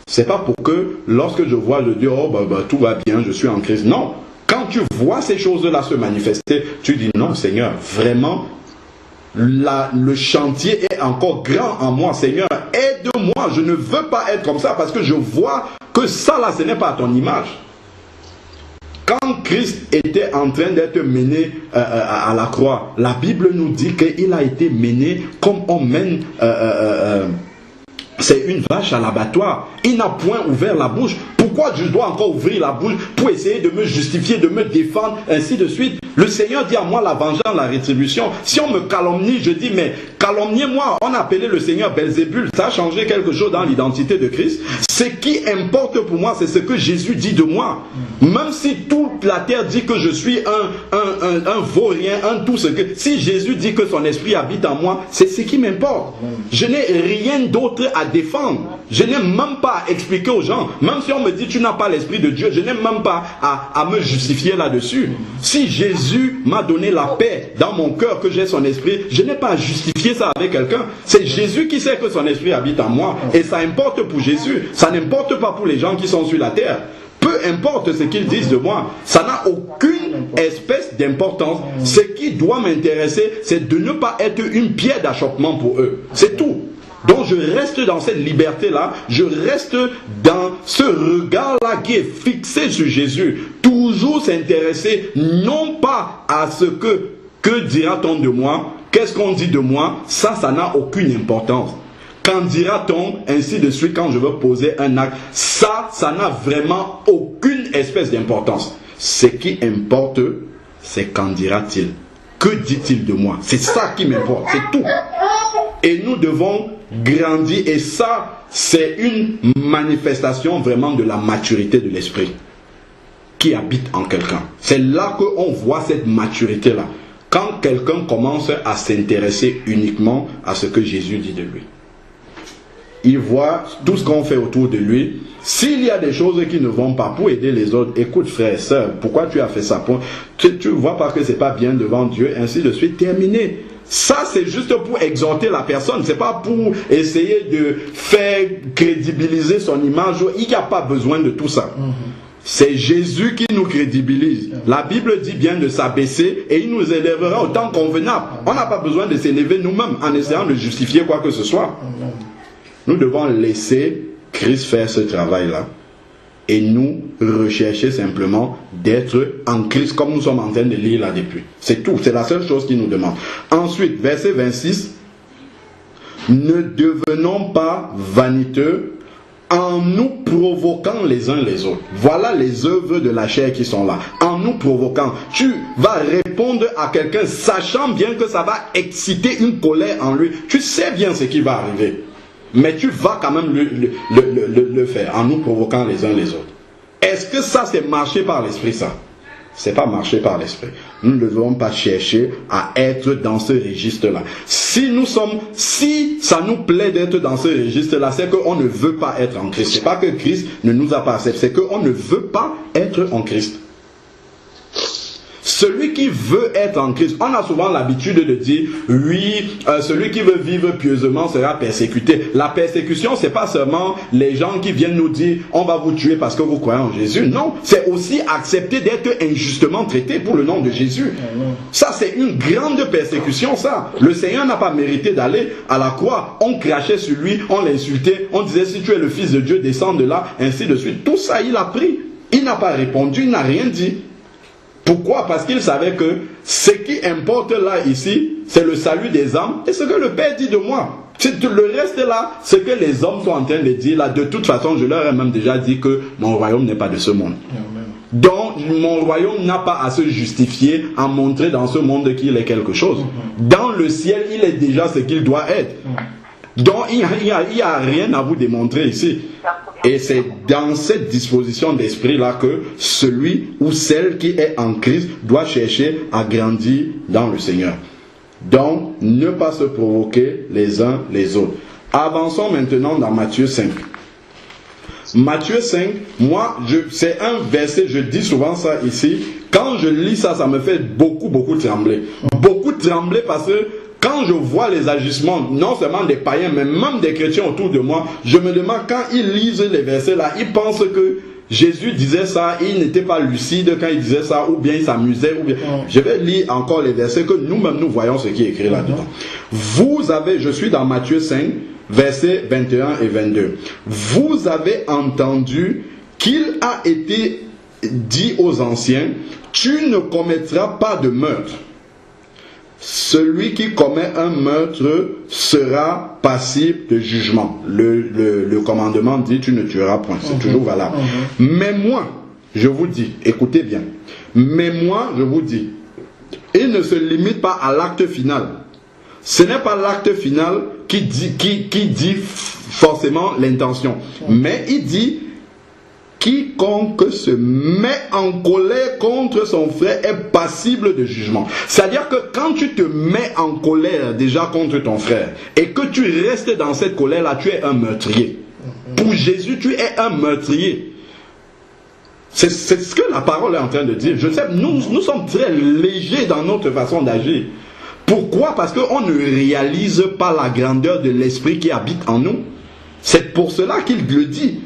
C'est pas pour que lorsque je vois le Dieu, oh tout va bien, je suis en Christ. Non, quand tu vois ces choses-là se manifester, tu dis non Seigneur, vraiment, le chantier est encore grand en moi. Seigneur, aide-moi, je ne veux pas être comme ça parce que je vois que ça là, ce n'est pas à ton image. Quand Christ était en train d'être mené à la croix, la Bible nous dit qu'il a été mené comme on mène... c'est une vache à l'abattoir. Il n'a point ouvert la bouche. Pourquoi je dois encore ouvrir la bouche pour essayer de me justifier, de me défendre, ainsi de suite? Le Seigneur dit à moi la vengeance, la rétribution. Si on me calomnie, je dis, mais calomniez-moi. On a appelé le Seigneur Belzébul. Ça a changé quelque chose dans l'identité de Christ. Ce qui importe pour moi, c'est ce que Jésus dit de moi. Même si toute la terre dit que je suis un vaurien, un tout ce que... Si Jésus dit que son esprit habite en moi, c'est ce qui m'importe. Je n'ai rien d'autre à défendre. Je n'ai même pas à expliquer aux gens. Même si on me dit tu n'as pas l'esprit de Dieu, je n'ai même pas à me justifier là-dessus. Si Jésus m'a donné la paix dans mon cœur, que j'ai son esprit, je n'ai pas à justifier ça avec quelqu'un. C'est Jésus qui sait que son esprit habite en moi. Et ça importe pour Jésus. Ça n'importe pas pour les gens qui sont sur la terre. Peu importe ce qu'ils disent de moi, ça n'a aucune espèce d'importance. Ce qui doit m'intéresser, c'est de ne pas être une pierre d'achoppement pour eux. C'est tout. Donc je reste dans cette liberté-là, je reste dans ce regard-là qui est fixé sur Jésus. Toujours s'intéresser non pas à ce que dira-t-on de moi, qu'est-ce qu'on dit de moi, ça n'a aucune importance. Qu'en dira-t-on, ainsi de suite, quand je veux poser un acte, ça n'a vraiment aucune espèce d'importance. Ce qui importe, c'est qu'en dira-t-il. Que dit-il de moi? C'est ça qui m'importe, c'est tout. Et nous devons grandir, et ça, c'est une manifestation vraiment de la maturité de l'esprit. qui habite en quelqu'un. C'est là qu'on voit cette maturité-là. Quand quelqu'un commence à s'intéresser uniquement à ce que Jésus dit de lui. Il voit tout ce qu'on fait autour de lui. S'il y a des choses qui ne vont pas pour aider les autres, écoute frère et soeur, pourquoi tu as fait ça? Tu vois pas que c'est pas bien devant Dieu, ainsi de suite, terminé. Ça c'est juste pour exhorter la personne, c'est pas pour essayer de faire crédibiliser son image. Il n'y a pas besoin de tout ça. C'est Jésus qui nous crédibilise. La Bible dit bien de s'abaisser et il nous élèvera au temps convenable. On n'a pas besoin de s'élever nous-mêmes en essayant de justifier quoi que ce soit. Nous devons laisser Christ faire ce travail-là et nous rechercher simplement d'être en Christ comme nous sommes en train de lire là depuis. C'est tout, c'est la seule chose qu'il nous demande. Ensuite, verset 26, ne devenons pas vaniteux en nous provoquant les uns les autres. Voilà les œuvres de la chair qui sont là. En nous provoquant. Tu vas répondre à quelqu'un sachant bien que ça va exciter une colère en lui. Tu sais bien ce qui va arriver. Mais tu vas quand même le faire en nous provoquant les uns les autres. Est-ce que ça c'est marcher par l'esprit ça? C'est pas marcher par l'esprit. Nous ne devons pas chercher à être dans ce registre-là. Si ça nous plaît d'être dans ce registre-là, c'est qu'on ne veut pas être en Christ. C'est pas que Christ ne nous a pas accepté, c'est qu'on ne veut pas être en Christ. Celui qui veut être en Christ, on a souvent l'habitude de dire, oui, celui qui veut vivre pieusement sera persécuté. La persécution, c'est pas seulement les gens qui viennent nous dire, on va vous tuer parce que vous croyez en Jésus. Non, c'est aussi accepter d'être injustement traité pour le nom de Jésus. Ça, c'est une grande persécution, ça. Le Seigneur n'a pas mérité d'aller à la croix. On crachait sur lui, on l'insultait, on disait, si tu es le Fils de Dieu, descends de là, ainsi de suite. Tout ça, il a pris. Il n'a pas répondu, il n'a rien dit. Pourquoi? Parce qu'il savait que ce qui importe là, ici, c'est le salut des âmes et ce que le Père dit de moi. Le reste là, ce que les hommes sont en train de dire là, de toute façon, je leur ai même déjà dit que mon royaume n'est pas de ce monde. Donc, mon royaume n'a pas à se justifier, à montrer dans ce monde qu'il est quelque chose. Dans le ciel, il est déjà ce qu'il doit être. Donc, il n'y a rien à vous démontrer ici. Et c'est dans cette disposition d'esprit-là que celui ou celle qui est en Christ doit chercher à grandir dans le Seigneur. Donc, ne pas se provoquer les uns les autres. Avançons maintenant dans Matthieu 5. Matthieu 5, c'est un verset, je dis souvent ça ici. Quand je lis ça, ça me fait beaucoup trembler. Beaucoup trembler parce que quand je vois les agissements, non seulement des païens, mais même des chrétiens autour de moi, je me demande quand ils lisent les versets là, ils pensent que Jésus disait ça, il n'était pas lucide quand il disait ça, ou bien il s'amusait, ou bien... Je vais lire encore les versets que nous-mêmes nous voyons ce qui est écrit là-dedans. Je suis dans Matthieu 5, versets 21 et 22. Vous avez entendu qu'il a été dit aux anciens, tu ne commettras pas de meurtre. Celui qui commet un meurtre sera passible de jugement. Le commandement dit tu ne tueras point. C'est toujours valable. Mais moi, je vous dis, écoutez bien. Mais moi, je vous dis, il ne se limite pas à l'acte final. Ce n'est pas l'acte final qui dit forcément l'intention. Mais il dit quiconque se met en colère contre son frère est passible de jugement. C'est-à-dire que quand tu te mets en colère déjà contre ton frère et que tu restes dans cette colère-là, tu es un meurtrier. Pour Jésus, tu es un meurtrier. C'est ce que la parole est en train de dire. Je sais, nous sommes très légers dans notre façon d'agir. Pourquoi? Parce qu'on ne réalise pas la grandeur de l'esprit qui habite en nous. C'est pour cela qu'il le dit.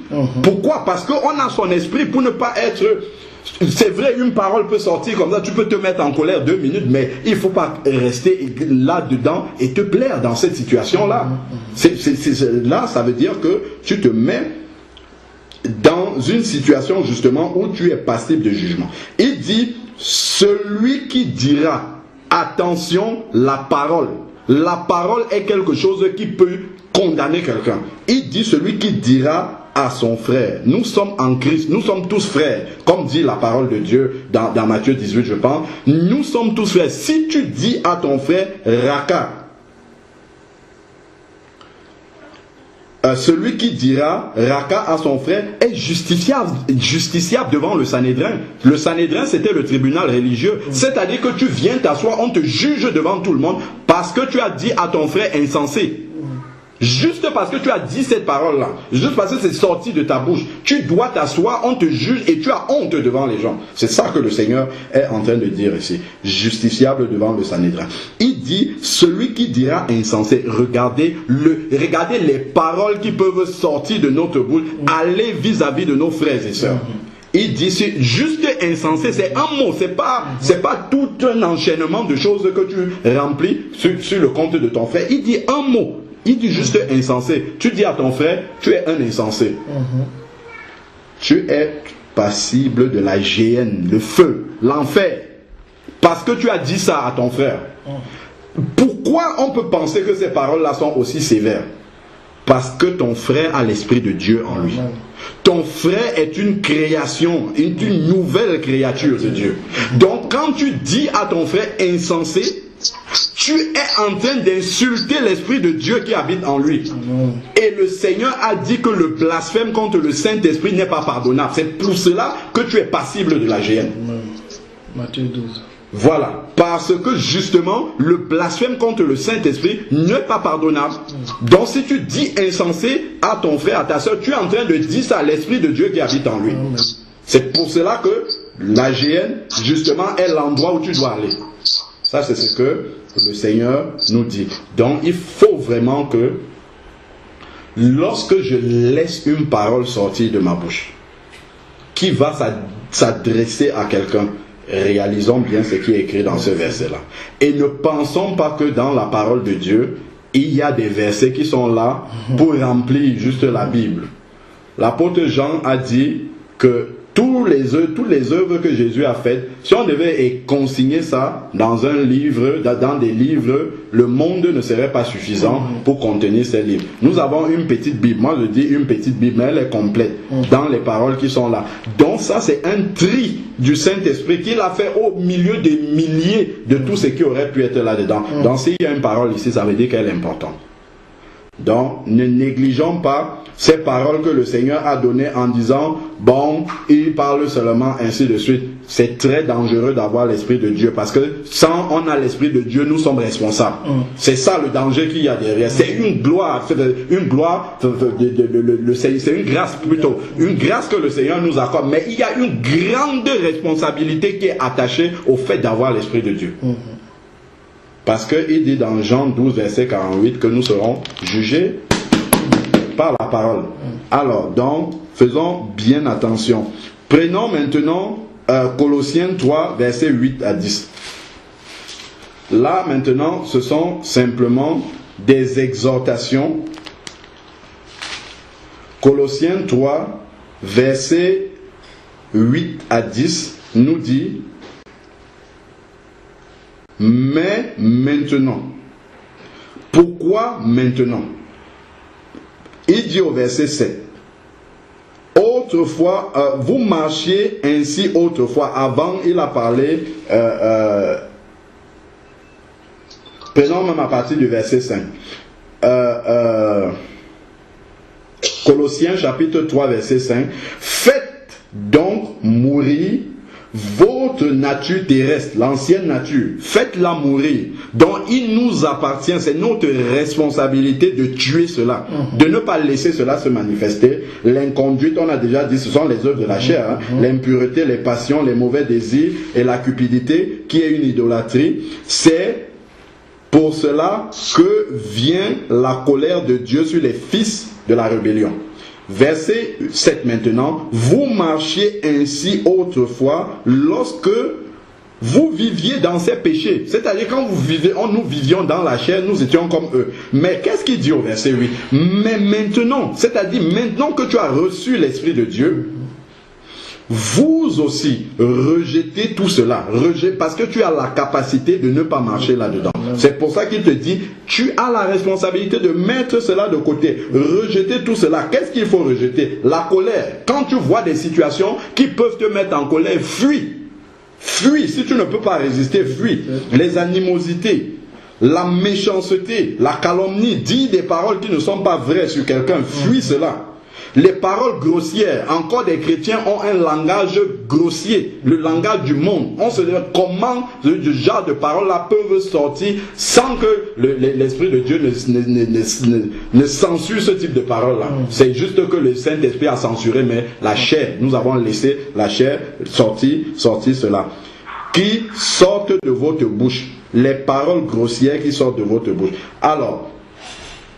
Pourquoi? Parce qu'on a son esprit pour ne pas être... C'est vrai, une parole peut sortir comme ça, tu peux te mettre en colère 2 minutes, mais il ne faut pas rester là-dedans et te plaire dans cette situation-là. Là, ça veut dire que tu te mets dans une situation justement où tu es passible de jugement. Il dit, celui qui dira, attention, la parole. La parole est quelque chose qui peut condamner quelqu'un. Il dit celui qui dira à son frère. Nous sommes en Christ, nous sommes tous frères. Comme dit la parole de Dieu dans Matthieu 18, je pense. Nous sommes tous frères. Si tu dis à ton frère, Raka, celui qui dira raka à son frère est justiciable devant le Sanhédrin. Le Sanhédrin, c'était le tribunal religieux. C'est-à-dire que tu viens t'asseoir, on te juge devant tout le monde parce que tu as dit à ton frère insensé. Juste parce que tu as dit cette parole-là, juste parce que c'est sorti de ta bouche, tu dois t'asseoir, on te juge et tu as honte devant les gens. C'est ça que le Seigneur est en train de dire ici. Justifiable devant le Sanhédrin. Il dit, celui qui dira insensé, regardez les paroles qui peuvent sortir de notre bouche, aller vis-à-vis de nos frères et sœurs. Il dit, c'est juste insensé, c'est un mot, c'est pas tout un enchaînement de choses que tu remplis sur le compte de ton frère. Il dit un mot. Il dit juste insensé. Tu dis à ton frère, tu es un insensé. Tu es passible de la géhenne, le feu, l'enfer. Parce que tu as dit ça à ton frère. Pourquoi on peut penser que ces paroles-là sont aussi sévères? Parce que ton frère a l'Esprit de Dieu en lui. Ton frère est une création, une nouvelle créature de Dieu. Donc quand tu dis à ton frère insensé, tu es en train d'insulter l'Esprit de Dieu qui habite en lui. Et le Seigneur a dit que le blasphème contre le Saint-Esprit n'est pas pardonnable. C'est pour cela que tu es passible de la géhenne. Matthieu 12. Voilà. Parce que justement, le blasphème contre le Saint-Esprit n'est pas pardonnable. Donc si tu dis insensé à ton frère, à ta soeur, tu es en train de dire ça à l'Esprit de Dieu qui habite en lui. C'est pour cela que la géhenne, justement, est l'endroit où tu dois aller. Ça, c'est ce que le Seigneur nous dit. Donc, il faut vraiment que, lorsque je laisse une parole sortir de ma bouche, qui va s'adresser à quelqu'un, réalisons bien ce qui est écrit dans ce verset-là. Et ne pensons pas que dans la parole de Dieu, il y a des versets qui sont là pour remplir juste la Bible. L'apôtre Jean a dit que toutes les œuvres que Jésus a faites, si on devait consigner ça dans un livre, dans des livres, le monde ne serait pas suffisant pour contenir ces livres. Nous avons une petite Bible, moi je dis une petite Bible, mais elle est complète dans les paroles qui sont là. Donc ça c'est un tri du Saint-Esprit qu'il a fait au milieu des milliers de tout ce qui aurait pu être là-dedans. Donc s'il y a une parole ici, ça veut dire qu'elle est importante. Donc, ne négligeons pas ces paroles que le Seigneur a données en disant, bon, il parle seulement ainsi de suite. C'est très dangereux d'avoir l'Esprit de Dieu parce que sans on a l'Esprit de Dieu, nous sommes responsables. C'est ça le danger qu'il y a derrière. C'est une gloire, c'est une grâce plutôt. Une grâce que le Seigneur nous accorde. Mais il y a une grande responsabilité qui est attachée au fait d'avoir l'Esprit de Dieu. Parce qu'il dit dans Jean 12, verset 48 que nous serons jugés par la parole. Alors, donc, faisons bien attention. Prenons maintenant Colossiens 3, verset 8 à 10. Là, maintenant, ce sont simplement des exhortations. Colossiens 3, verset 8 à 10, nous dit... Mais maintenant. Pourquoi maintenant? Il dit au verset 7. Autrefois, vous marchiez ainsi autrefois. Avant, il a parlé, prenons même à partir du verset 5. Colossiens chapitre 3, verset 5. Faites donc mourir votre nature terrestre, l'ancienne nature, faites-la mourir. Donc il nous appartient, c'est notre responsabilité de tuer cela, de ne pas laisser cela se manifester. L'inconduite, on a déjà dit, ce sont les œuvres de la chair, l'impureté, les passions, les mauvais désirs et la cupidité, qui est une idolâtrie. C'est pour cela que vient la colère de Dieu sur les fils de la rébellion. Verset 7 maintenant. Vous marchiez ainsi autrefois lorsque vous viviez dans ces péchés. C'est-à-dire quand nous vivions dans la chair, nous étions comme eux. Mais qu'est-ce qu'il dit au verset 8? Mais maintenant, c'est-à-dire maintenant que tu as reçu l'Esprit de Dieu, vous aussi rejetez tout cela, parce que tu as la capacité de ne pas marcher là-dedans. C'est pour ça qu'il te dit, tu as la responsabilité de mettre cela de côté, rejeter tout cela. Qu'est-ce qu'il faut rejeter? La colère. Quand tu vois des situations qui peuvent te mettre en colère, fuis. Fuis. Si tu ne peux pas résister, fuis. Les animosités. la méchanceté, la calomnie, dit des paroles qui ne sont pas vraies sur quelqu'un, fuis cela. Les paroles grossières, encore des chrétiens ont un langage grossier, le langage du monde. On se demande comment ce genre de paroles-là peuvent sortir sans que l'Esprit de Dieu ne censure ce type de paroles-là. C'est juste que le Saint-Esprit a censuré, mais la chair, nous avons laissé la chair sortir cela. Qui sortent de votre bouche, les paroles grossières qui sortent de votre bouche. Alors,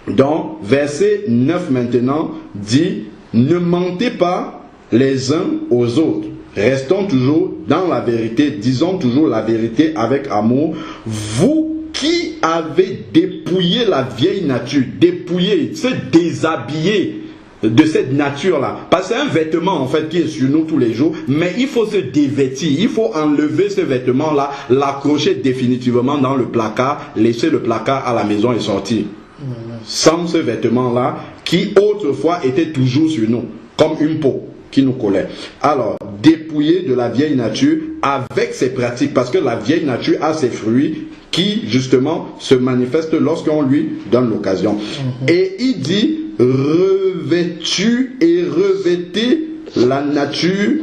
donc, verset 9 maintenant dit, ne mentez pas les uns aux autres. Restons toujours dans la vérité, disons toujours la vérité avec amour. Vous qui avez dépouillé la vieille nature, dépouillé, se déshabiller de cette nature-là. Parce que c'est un vêtement en fait qui est sur nous tous les jours, mais il faut se dévêtir, il faut enlever ce vêtement-là, l'accrocher définitivement dans le placard, laisser le placard à la maison et sortir. Sans ce vêtement-là, qui autrefois était toujours sur nous, comme une peau qui nous collait. Alors, dépouiller de la vieille nature avec ses pratiques, parce que la vieille nature a ses fruits qui, justement, se manifestent lorsqu'on lui donne l'occasion. Et il dit, revêtu et revêtez la nature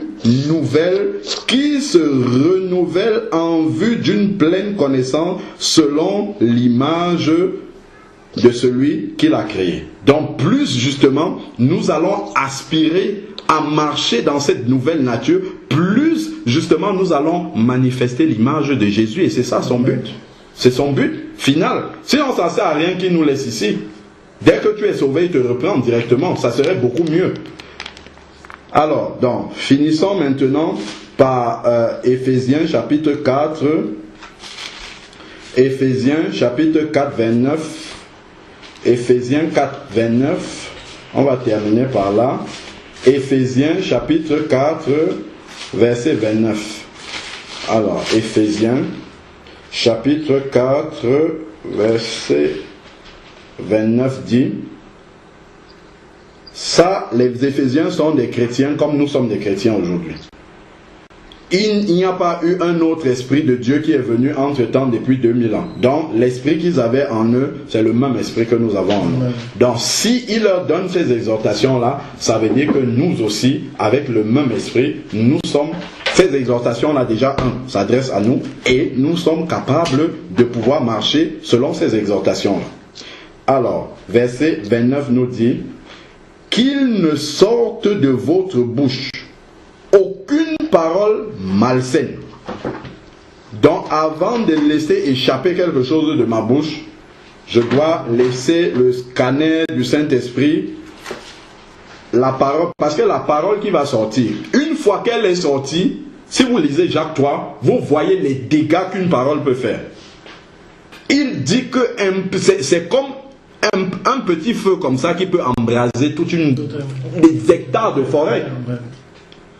nouvelle qui se renouvelle en vue d'une pleine connaissance selon l'image de celui qui l'a créé. Donc plus justement, nous allons aspirer à marcher dans cette nouvelle nature, plus justement nous allons manifester l'image de Jésus, et c'est ça son but. C'est son but final. Sinon ça ne sert à rien qu'il nous laisse ici. Dès que tu es sauvé, il te reprend directement. Ça serait beaucoup mieux. Alors, donc, finissons maintenant par Éphésiens chapitre 4. Éphésiens chapitre 4, 29. Éphésiens 4, 29. On va terminer par là. Éphésiens chapitre 4, verset 29. Alors, Éphésiens chapitre 4, verset 29 dit, ça, les Éphésiens sont des chrétiens comme nous sommes des chrétiens aujourd'hui. Il n'y a pas eu un autre esprit de Dieu qui est venu entre-temps depuis 2000 ans. Donc, l'esprit qu'ils avaient en eux, c'est le même esprit que nous avons en nous. Donc, s'il leur donne ces exhortations-là, ça veut dire que nous aussi, avec le même esprit, nous sommes, ces exhortations-là déjà, s'adressent à nous, et nous sommes capables de pouvoir marcher selon ces exhortations-là. Alors, verset 29 nous dit, qu'il ne sorte de votre bouche aucune parole malsaine. Donc avant de laisser échapper quelque chose de ma bouche, je dois laisser le scanner du Saint-Esprit, la parole, parce que la parole qui va sortir, une fois qu'elle est sortie, si vous lisez Jacques 3, vous voyez les dégâts qu'une parole peut faire. Il dit que c'est comme un petit feu comme ça qui peut embraser des hectares de forêt.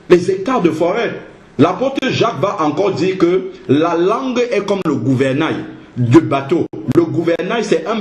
Les hectares de forêt. L'apôtre Jacques va encore dire que la langue est comme le gouvernail de bateau. Le gouvernail, c'est un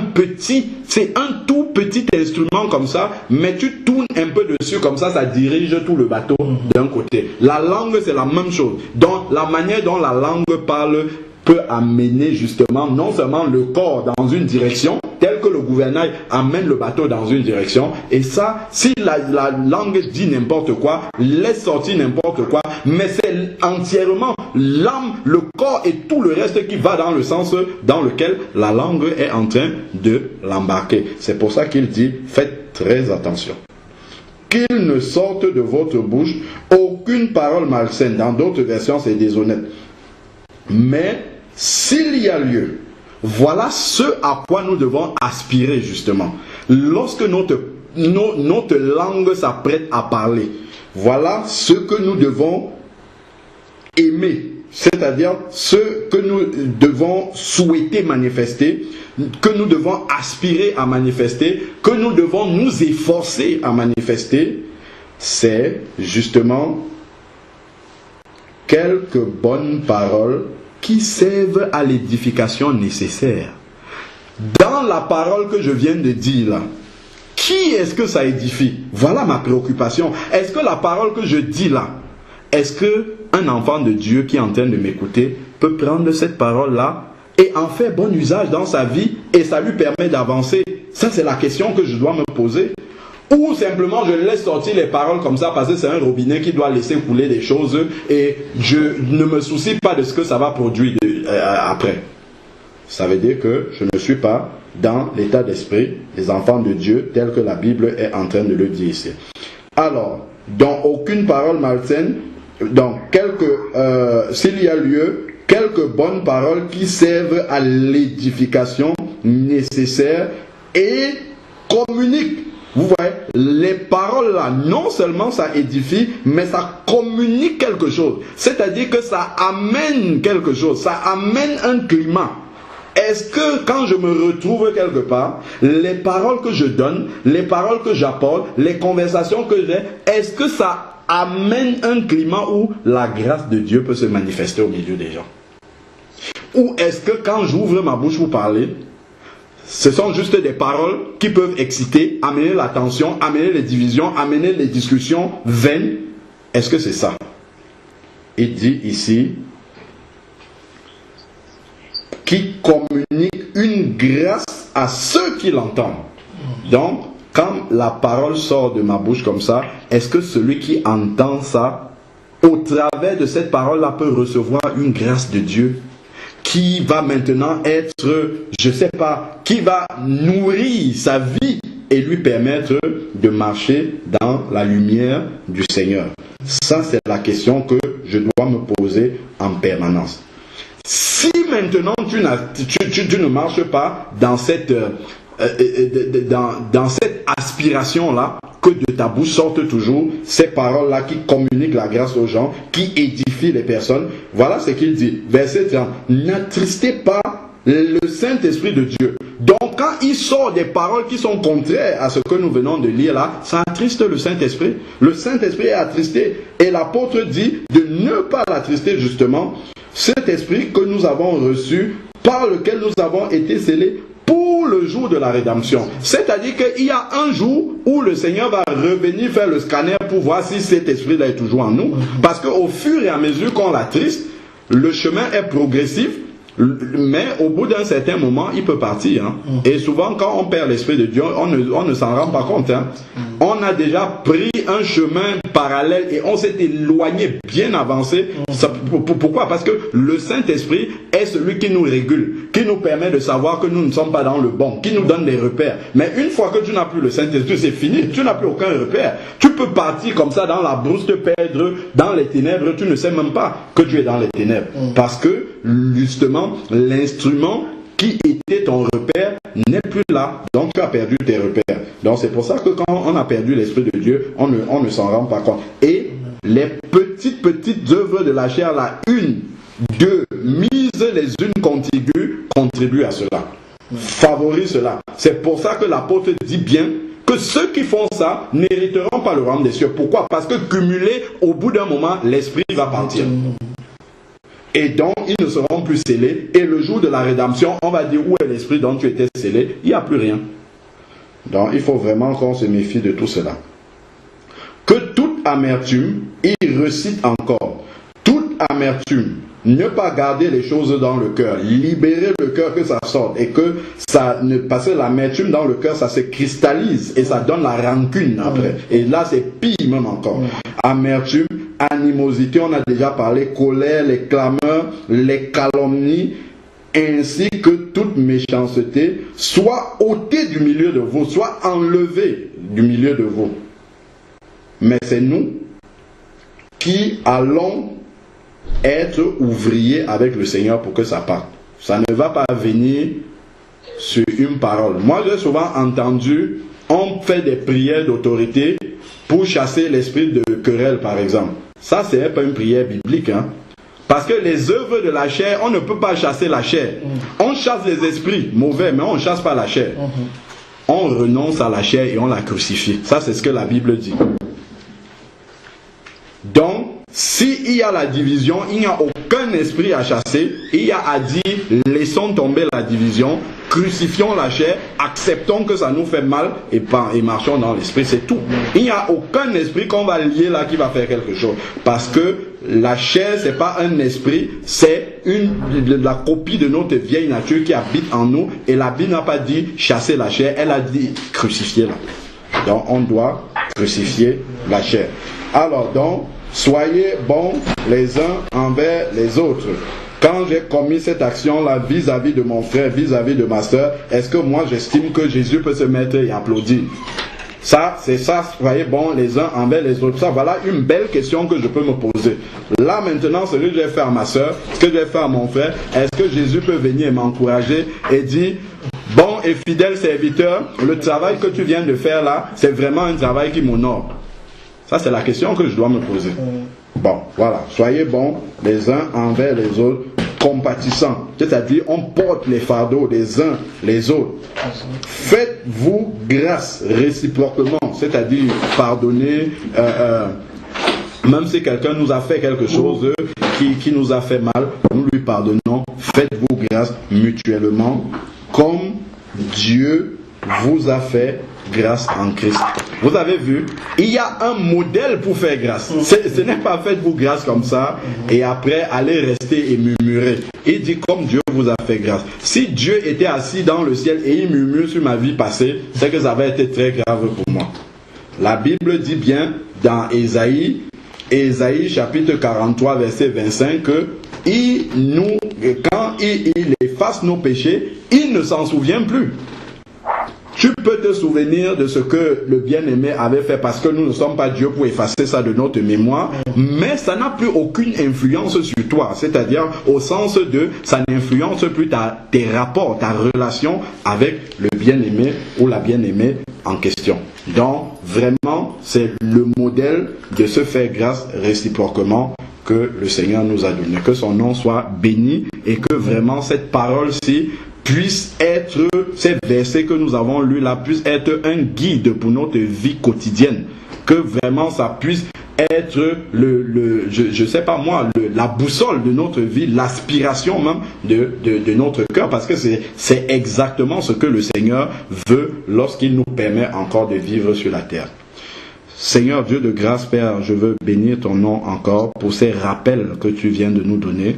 tout petit instrument comme ça, mais tu tournes un peu dessus comme ça dirige tout le bateau d'un côté. La langue, c'est la même chose. Donc, la manière dont la langue parle peut amener justement non seulement le corps dans une direction, tel que le gouvernail amène le bateau dans une direction, et ça, si la langue dit n'importe quoi, laisse sortir n'importe quoi, mais c'est entièrement l'âme, le corps et tout le reste qui va dans le sens dans lequel la langue est en train de l'embarquer. C'est pour ça qu'il dit, faites très attention. Qu'il ne sorte de votre bouche aucune parole malsaine. Dans d'autres versions, c'est déshonnête. Mais s'il y a lieu, voilà ce à quoi nous devons aspirer justement. Lorsque notre langue s'apprête à parler, voilà ce que nous devons aimer, c'est-à-dire ce que nous devons souhaiter manifester, que nous devons aspirer à manifester, que nous devons nous efforcer à manifester, c'est justement quelques bonnes paroles qui servent à l'édification nécessaire. Dans la parole que je viens de dire là, qui est-ce que ça édifie? Voilà ma préoccupation. Est-ce que la parole que je dis là, est-ce qu'un enfant de Dieu qui est en train de m'écouter peut prendre cette parole là et en fait bon usage dans sa vie et ça lui permet d'avancer? Ça, c'est la question que je dois me poser. Ou simplement je laisse sortir les paroles comme ça parce que c'est un robinet qui doit laisser couler des choses et je ne me soucie pas de ce que ça va produire après. Ça veut dire que je ne suis pas dans l'état d'esprit des enfants de Dieu tel que la Bible est en train de le dire ici. Alors, dans aucune parole malsaine, dans s'il y a lieu, quelques bonnes paroles qui servent à l'édification nécessaire et communiquent. Vous voyez, les paroles là, non seulement ça édifie, mais ça communique quelque chose. C'est-à-dire que ça amène quelque chose, ça amène un climat. Est-ce que quand je me retrouve quelque part, les paroles que je donne, les paroles que j'apporte, les conversations que j'ai, est-ce que ça amène un climat où la grâce de Dieu peut se manifester au milieu des gens? Ou est-ce que quand j'ouvre ma bouche pour parler, ce sont juste des paroles qui peuvent exciter, amener la tension, amener les divisions, amener les discussions vaines? Est-ce que c'est ça? Il dit ici, qui communique une grâce à ceux qui l'entendent. Donc, quand la parole sort de ma bouche comme ça, est-ce que celui qui entend ça, au travers de cette parole-là, peut recevoir une grâce de Dieu qui va maintenant être, je ne sais pas, qui va nourrir sa vie et lui permettre de marcher dans la lumière du Seigneur? Ça, c'est la question que je dois me poser en permanence. Si maintenant tu ne marches pas dans cette aspiration-là, que de ta bouche sortent toujours ces paroles-là qui communiquent la grâce aux gens, qui édifient les personnes, voilà ce qu'il dit. Verset 30. N'attristez pas le Saint-Esprit de Dieu. Donc quand il sort des paroles qui sont contraires à ce que nous venons de lire là, ça attriste le Saint-Esprit. Le Saint-Esprit est attristé. Et l'apôtre dit de ne pas l'attrister justement. Cet esprit que nous avons reçu, par lequel nous avons été scellés pour le jour de la rédemption. C'est-à-dire qu'il y a un jour où le Seigneur va revenir faire le scanner pour voir si cet esprit-là est toujours en nous. Parce qu'au fur et à mesure qu'on l'attriste, le chemin est progressif, mais au bout d'un certain moment, il peut partir. Hein. Et souvent, quand on perd l'Esprit de Dieu, on ne s'en rend pas compte. Hein. On a déjà pris un chemin parallèle et on s'est éloigné, bien avancé. Pourquoi? Parce que le Saint-Esprit est celui qui nous régule, qui nous permet de savoir que nous ne sommes pas dans le bon, qui nous donne des repères. Mais une fois que tu n'as plus le Saint-Esprit, c'est fini. Tu n'as plus aucun repère. Tu peux partir comme ça dans la brousse, te perdre dans les ténèbres. Tu ne sais même pas que tu es dans les ténèbres. Parce que, justement, l'instrument qui était ton repère n'est plus là, donc tu as perdu tes repères. Donc c'est pour ça que quand on a perdu l'Esprit de Dieu, on ne s'en rend pas compte. Et les petites œuvres de la chair, la une, deux, mises les unes contiguës, contribuent à cela, favorisent cela. C'est pour ça que l'apôtre dit bien que ceux qui font ça n'hériteront pas le royaume des cieux. Pourquoi? Parce que cumulé, au bout d'un moment, l'Esprit va partir. Et donc, ils ne seront plus scellés. Et le jour de la rédemption, on va dire où est l'esprit dont tu étais scellé. Il n'y a plus rien. Donc, il faut vraiment qu'on se méfie de tout cela. Que toute amertume, il recite encore, toute amertume, ne pas garder les choses dans le cœur, libérer le cœur que ça sorte et que ça ne passe l'amertume dans le cœur, ça se cristallise et ça donne la rancune après. Et là, c'est pire même encore. Amertume, animosité, on a déjà parlé, colère, les clameurs, les calomnies, ainsi que toute méchanceté, soit ôtée du milieu de vous, soit enlevée du milieu de vous. Mais c'est nous qui allons être ouvriers avec le Seigneur pour que ça parte. Ça ne va pas venir sur une parole. Moi, j'ai souvent entendu, on fait des prières d'autorité pour chasser l'esprit de querelle, par exemple. Ça, ce n'est pas une prière biblique. Hein? Parce que les œuvres de la chair, on ne peut pas chasser la chair. On chasse les esprits mauvais, mais on ne chasse pas la chair. On renonce à la chair et on la crucifie. Ça, c'est ce que la Bible dit. Donc, s'il y a la division, il n'y a aucun esprit à chasser. Il y a à dire, laissons tomber la division crucifions la chair, acceptons que ça nous fait mal et marchons dans l'esprit, c'est tout. Il n'y a aucun esprit qu'on va lier là qui va faire quelque chose. Parce que la chair, c'est pas un esprit, c'est la copie de notre vieille nature qui habite en nous. Et la Bible n'a pas dit chasser la chair, elle a dit crucifier-la. Donc on doit crucifier la chair. Alors donc, soyez bons les uns envers les autres. Quand j'ai commis cette action-là vis-à-vis de mon frère, vis-à-vis de ma soeur, est-ce que moi j'estime que Jésus peut se mettre et applaudir? Ça, c'est ça, soyez bons les uns envers les autres. Ça, voilà une belle question que je peux me poser. Là maintenant, ce que je vais faire à ma soeur, ce que je vais faire à mon frère, est-ce que Jésus peut venir et m'encourager et dire, bon et fidèle serviteur, le travail que tu viens de faire là, c'est vraiment un travail qui m'honore? Ça, c'est la question que je dois me poser. Bon, voilà. Soyez bons les uns envers les autres, compatissants. C'est-à-dire, on porte les fardeaux des uns les autres. Faites-vous grâce réciproquement. C'est-à-dire, pardonnez, même si quelqu'un nous a fait quelque chose qui nous a fait mal, nous lui pardonnons. Faites-vous grâce mutuellement, comme Dieu vous a fait grâce en Christ. Vous avez vu, il y a un modèle pour faire grâce. Ce n'est pas faites-vous grâce comme ça et après allez rester et murmurer. Il dit comme Dieu vous a fait grâce. Si Dieu était assis dans le ciel et il murmure sur ma vie passée, c'est que ça va être très grave pour moi. La Bible dit bien dans Ésaïe chapitre 43 verset 25 que quand il efface nos péchés, il ne s'en souvient plus. Tu peux te souvenir de ce que le bien-aimé avait fait parce que nous ne sommes pas Dieu pour effacer ça de notre mémoire, mais ça n'a plus aucune influence sur toi. C'est-à-dire au sens de, ça n'influence plus tes rapports, ta relation avec le bien-aimé ou la bien-aimée en question. Donc, vraiment, c'est le modèle de se faire grâce réciproquement que le Seigneur nous a donné. Que son nom soit béni et que vraiment cette parole-ci puisse être, ces versets que nous avons lus là, puisse être un guide pour notre vie quotidienne. Que vraiment ça puisse être je sais pas moi, la boussole de notre vie, l'aspiration même de notre cœur, parce que c'est exactement ce que le Seigneur veut lorsqu'il nous permet encore de vivre sur la terre. Seigneur Dieu de grâce, Père, je veux bénir ton nom encore pour ces rappels que tu viens de nous donner.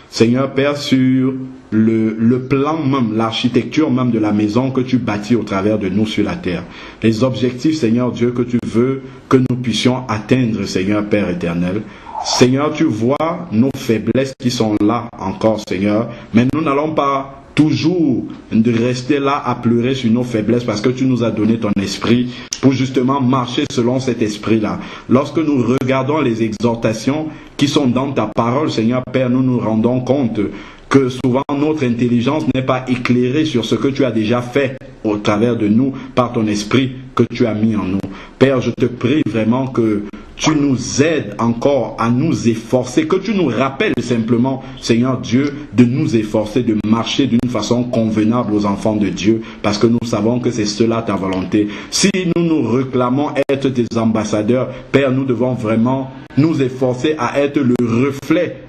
Seigneur Père, sur le plan même, l'architecture même de la maison que tu bâtis au travers de nous sur la terre. Les objectifs, Seigneur Dieu, que tu veux que nous puissions atteindre, Seigneur Père éternel. Seigneur, tu vois nos faiblesses qui sont là encore, Seigneur. Mais nous n'allons pas toujours de rester là à pleurer sur nos faiblesses parce que tu nous as donné ton esprit pour justement marcher selon cet esprit-là. Lorsque nous regardons les exhortations qui sont dans ta parole, Seigneur Père, nous nous rendons compte que souvent notre intelligence n'est pas éclairée sur ce que tu as déjà fait au travers de nous par ton esprit que tu as mis en nous. Père, je te prie vraiment que tu nous aides encore à nous efforcer, que tu nous rappelles simplement, Seigneur Dieu, de nous efforcer, de marcher d'une façon convenable aux enfants de Dieu, parce que nous savons que c'est cela ta volonté. Si nous nous réclamons être tes ambassadeurs, Père, nous devons vraiment nous efforcer à être le reflet,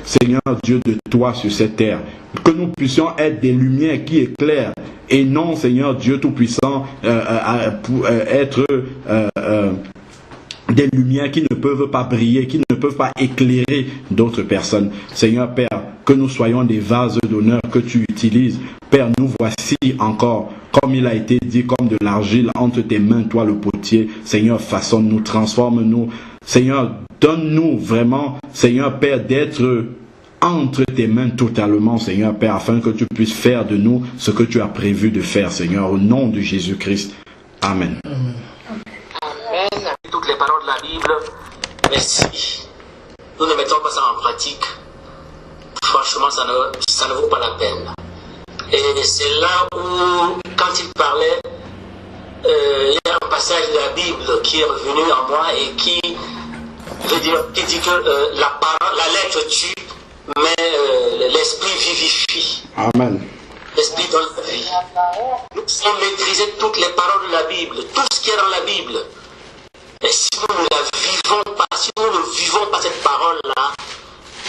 Seigneur Dieu, de toi sur cette terre. Que nous puissions être des lumières qui éclairent et non, Seigneur Dieu Tout-Puissant, être des lumières qui ne peuvent pas briller, qui ne peuvent pas éclairer d'autres personnes. Seigneur Père, que nous soyons des vases d'honneur que tu utilises. Père, nous voici encore, comme il a été dit, comme de l'argile entre tes mains, toi le potier. Seigneur, façonne-nous, transforme-nous. Seigneur, donne-nous vraiment, Seigneur Père, d'être entre tes mains totalement, Seigneur Père, afin que tu puisses faire de nous ce que tu as prévu de faire, Seigneur, au nom de Jésus-Christ. Amen. Amen. Toutes les paroles de la Bible, merci. Nous ne mettons pas ça en pratique. Franchement, ça ne vaut pas la peine. Et c'est là où, quand il parlait, il y a un passage de la Bible qui est revenu en moi et qui dit que la lettre tue, mais l'esprit vivifie. Amen. L'esprit donne la vie. Nous devons maîtriser toutes les paroles de la Bible, tout ce qui est dans la Bible. Et si nous ne la vivons pas, si nous ne vivons pas cette parole-là,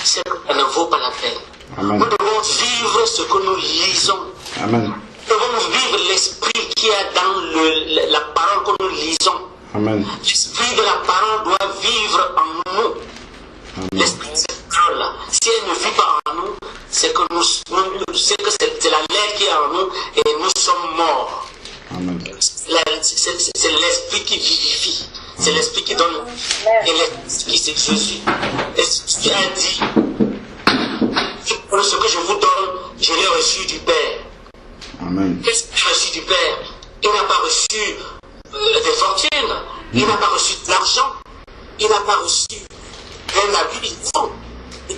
ça ne vaut pas la peine. Amen. Nous devons vivre ce que nous lisons. Amen. devons vivre l'esprit qui est dans la parole que nous lisons. Amen. L'esprit de la parole doit vivre en nous. L'esprit de cette parole-là, si elle ne vit pas en nous, c'est que c'est la lettre qui est en nous et nous sommes morts. Amen. C'est l'esprit qui vivifie. C'est l'esprit qui donne. Et l'esprit qui c'est Jésus. Et Jésus a dit, ce que je vous donne, je l'ai reçu du Père. Amen. Qu'est-ce qu'il a reçu du Père? Il n'a pas reçu des fortunes. Il n'a pas reçu de l'argent. Il n'a pas reçu un habit.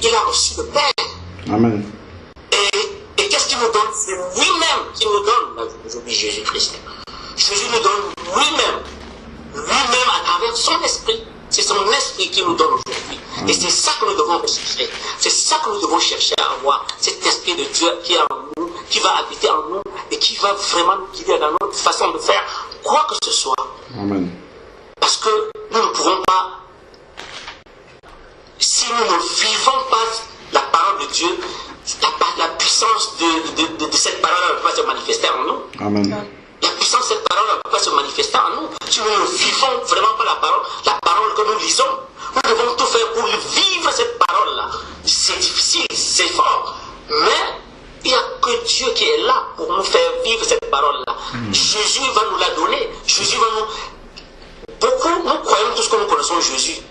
Il a reçu le Père. Amen. Et qu'est-ce qu'il nous donne? C'est lui-même qui nous donne. J'oublie Jésus-Christ. Jésus nous donne lui-même. Lui-même à travers son esprit. C'est son esprit qui nous donne aujourd'hui. Et c'est ça que nous devons rechercher. C'est ça que nous devons chercher à avoir. Cet esprit de Dieu qui est en nous, qui va habiter en nous et qui va vraiment nous guider dans notre façon de faire quoi que ce soit. Amen. Parce que nous ne pouvons pas, si nous ne vivons pas la parole de Dieu, la puissance de cette parole ne peut pas se manifester en nous. Amen. La puissance de cette parole ne peut pas se manifester en nous. Si nous ne vivons vraiment pas la parole que nous lisons, nous devons tout faire pour vivre cette parole-là. C'est difficile, c'est fort. Mais il n'y a que Dieu qui est là pour nous faire vivre cette parole-là. Jésus va nous la donner. Jésus va nous... Beaucoup, nous croyons tous que nous connaissons Jésus.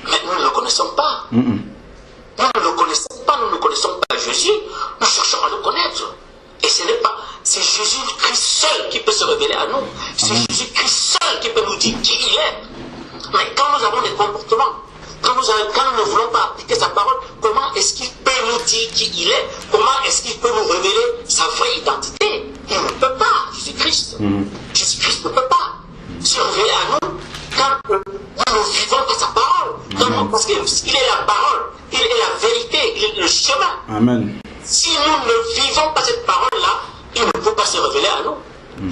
Mais nous ne le connaissons pas. Nous ne le connaissons pas, nous ne connaissons pas Jésus. Nous cherchons à le connaître. Et ce n'est pas... C'est Jésus-Christ seul qui peut se révéler à nous. C'est Jésus-Christ seul qui peut nous dire qui il est. Mais quand nous avons des comportements, quand nous ne voulons pas appliquer sa parole, comment est-ce qu'il peut nous dire qui il est? Comment est-ce qu'il peut nous révéler sa vraie identité? Il ne peut pas, Jésus-Christ. Jésus-Christ ne peut pas se révéler à nous quand nous ne vivons pas sa parole. Parce qu'il est la parole, il est la vérité, il est le chemin. Amen. Si nous ne vivons pas cette parole-là, il ne peut pas se révéler à nous.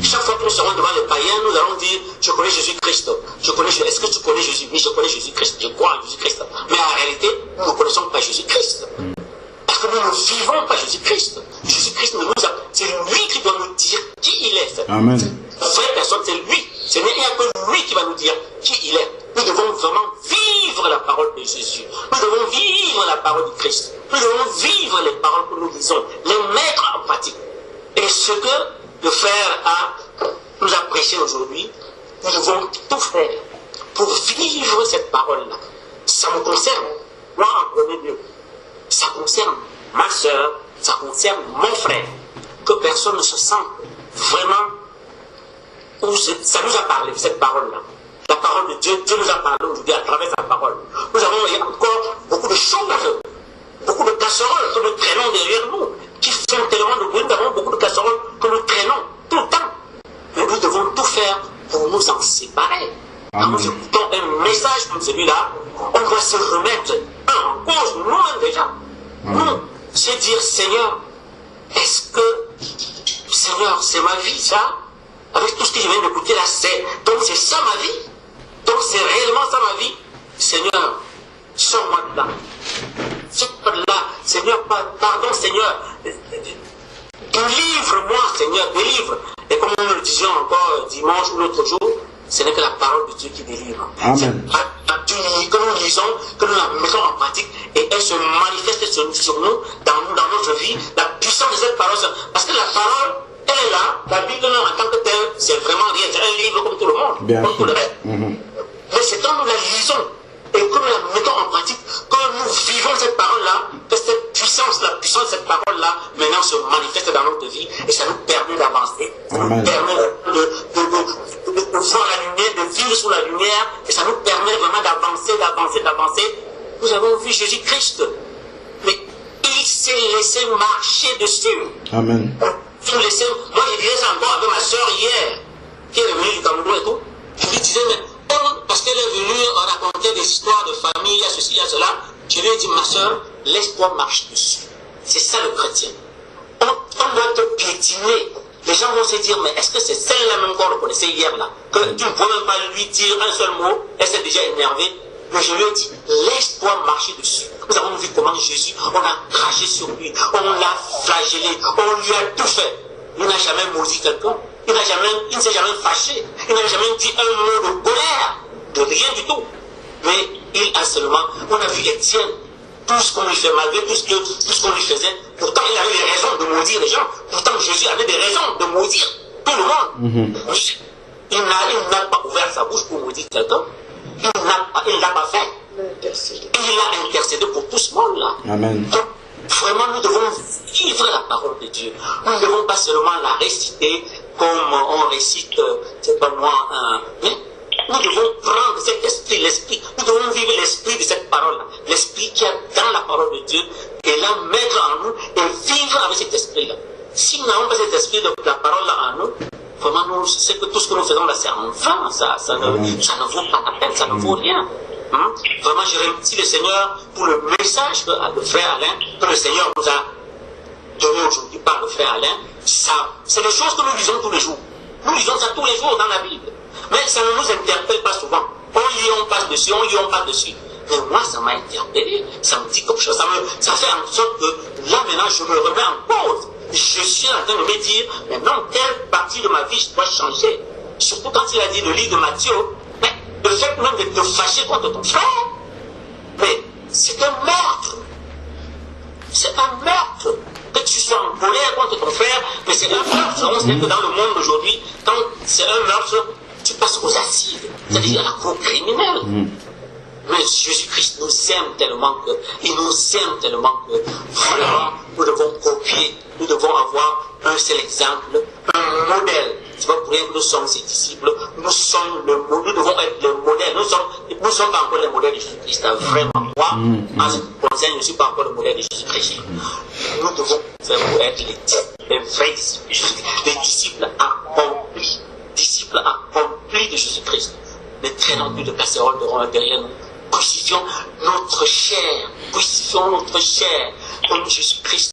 Chaque fois que nous serons devant les païens, nous allons dire, je connais Jésus-Christ. Est-ce que tu connais Jésus? Oui, je connais Jésus-Christ. Je crois en Jésus-Christ. Mais en réalité, nous ne connaissons pas Jésus-Christ. Parce que nous ne vivons pas Jésus-Christ. Jésus-Christ, c'est lui qui doit nous dire qui il est. Amen. La vraie personne, c'est lui. Ce n'est que lui qui va nous dire qui il est. Nous devons vraiment vivre la parole de Jésus. Nous devons vivre la parole de Christ. Nous devons vivre les paroles que nous disons, les mettre en pratique. Et ce que le frère nous a prêché aujourd'hui, nous devons tout faire pour vivre cette parole-là. Ça me concerne, moi en premier lieu. Ça concerne ma soeur, ça concerne mon frère. Que personne ne se sente vraiment... Ça nous a parlé, cette parole-là. La parole de Dieu, Dieu nous a parlé aujourd'hui à travers sa parole. Nous avons encore beaucoup de choses, beaucoup de casseroles que nous traînons derrière nous, qui font tellement de bruit. Nous avons beaucoup de casseroles que nous traînons tout le temps. Mais nous devons tout faire pour nous en séparer. Quand nous écoutons un message comme celui-là, on doit se remettre en cause, nous-mêmes déjà. Nous, se dire, Seigneur, est-ce que, Seigneur, c'est ma vie ça? Avec tout ce que je viens d'écouter là, donc c'est ça ma vie? Donc c'est réellement ça ma vie? Seigneur, sors-moi de là. Sors-moi de là. Seigneur, pardon Seigneur. Délivre-moi Seigneur, délivre. Et comme nous le disions encore dimanche ou l'autre jour, ce n'est que la parole de Dieu qui délivre. Amen. Que nous lisons, que nous la mettons en pratique et elle se manifeste sur nous, dans notre vie, la puissance de cette parole. Parce que la parole, elle est là, la Bible en tant que telle, c'est vraiment rien, c'est un livre comme tout le monde, bien comme tout le reste. Mais c'est quand nous la lisons et que nous la mettons en pratique, que nous vivons cette parole-là, que cette puissance, la puissance de cette parole-là, maintenant se manifeste dans notre vie et ça nous permet d'avancer. Ça nous permet de voir la lumière, de vivre sous la lumière et ça nous permet vraiment d'avancer. Nous avons vu Jésus-Christ, mais il s'est laissé marcher dessus. Amen. Moi, je disais ça encore avec ma soeur hier, qui est venue du Cameroun et tout. Je lui disais, mais parce qu'elle est venue raconter des histoires de famille, il y a ceci, il y a cela. Je lui ai dit, ma soeur, laisse-toi marcher dessus. C'est ça le chrétien. On doit te piétiner. Les gens vont se dire, mais est-ce que c'est celle-là même qu'on reconnaissait hier là? Que tu ne peux même pas lui dire un seul mot, elle s'est déjà énervée. Mais je lui ai dit, laisse-toi marcher dessus. Nous avons vu comment Jésus, on a craché sur lui, on l'a flagellé, on lui a tout fait. il n'a jamais maudit quelqu'un, il ne s'est jamais fâché, il n'a jamais dit un mot de colère, de rien du tout. Mais il a seulement, on a vu Étienne, tout ce qu'on lui fait, malgré tout ce qu'on lui faisait, pourtant il avait des raisons de maudire les gens, pourtant Jésus avait des raisons de maudire tout le monde. Il n'a pas ouvert sa bouche pour maudire quelqu'un, il ne l'a pas fait. Et il a intercédé pour tout ce monde-là. Amen. Donc, vraiment, nous devons vivre la parole de Dieu. Nous ne devons pas seulement la réciter comme on récite, c'est pas moi, mais nous devons prendre cet esprit, l'esprit. Nous devons vivre l'esprit de cette parole-là. L'esprit qui est dans la parole de Dieu et là mettre en nous et vivre avec cet esprit-là. Si nous n'avons pas cet esprit de la parole-là en nous, vraiment, nous, c'est que tout ce que nous faisons là, c'est en vain. Ça ne vaut pas la peine, ça ne vaut rien. Vraiment, je remercie le Seigneur pour le message que le frère Alain, que le Seigneur nous a donné aujourd'hui par le frère Alain. Ça, c'est des choses que nous lisons tous les jours. Nous lisons ça tous les jours dans la Bible. Mais ça ne nous interpelle pas souvent. On lit, on passe dessus, on lit, on passe dessus. Mais moi, ça m'a interpellé. Ça me dit quelque chose. Ça fait en sorte que là, maintenant, je me remets en cause. Je suis en train de me dire, maintenant, quelle partie de ma vie je dois changer. Surtout quand il a dit le livre de Matthieu. Le fait même de te fâcher contre ton frère, mais c'est un meurtre. C'est un meurtre. Que tu sois en colère contre ton frère, mais c'est un meurtre. On sait que dans le monde aujourd'hui, quand c'est un meurtre, tu passes aux assises, c'est-à-dire à la cour criminelle. Mais Jésus-Christ nous aime tellement que, il nous aime tellement que, vraiment, nous devons copier, nous devons avoir un seul exemple, un modèle. C'est pas pour rien que nous sommes ses disciples, nous devons être le modèle, nous sommes pas encore les modèles de Jésus-Christ, vraiment. Moi, en ce qui me concerne, je ne suis pas encore le modèle de Jésus-Christ. Nous devons être les vrais disciples de Jésus-Christ, les disciples accomplis de Jésus-Christ. Ne traînons plus de casseroles derrière nous. Crucifions notre chair comme Jésus-Christ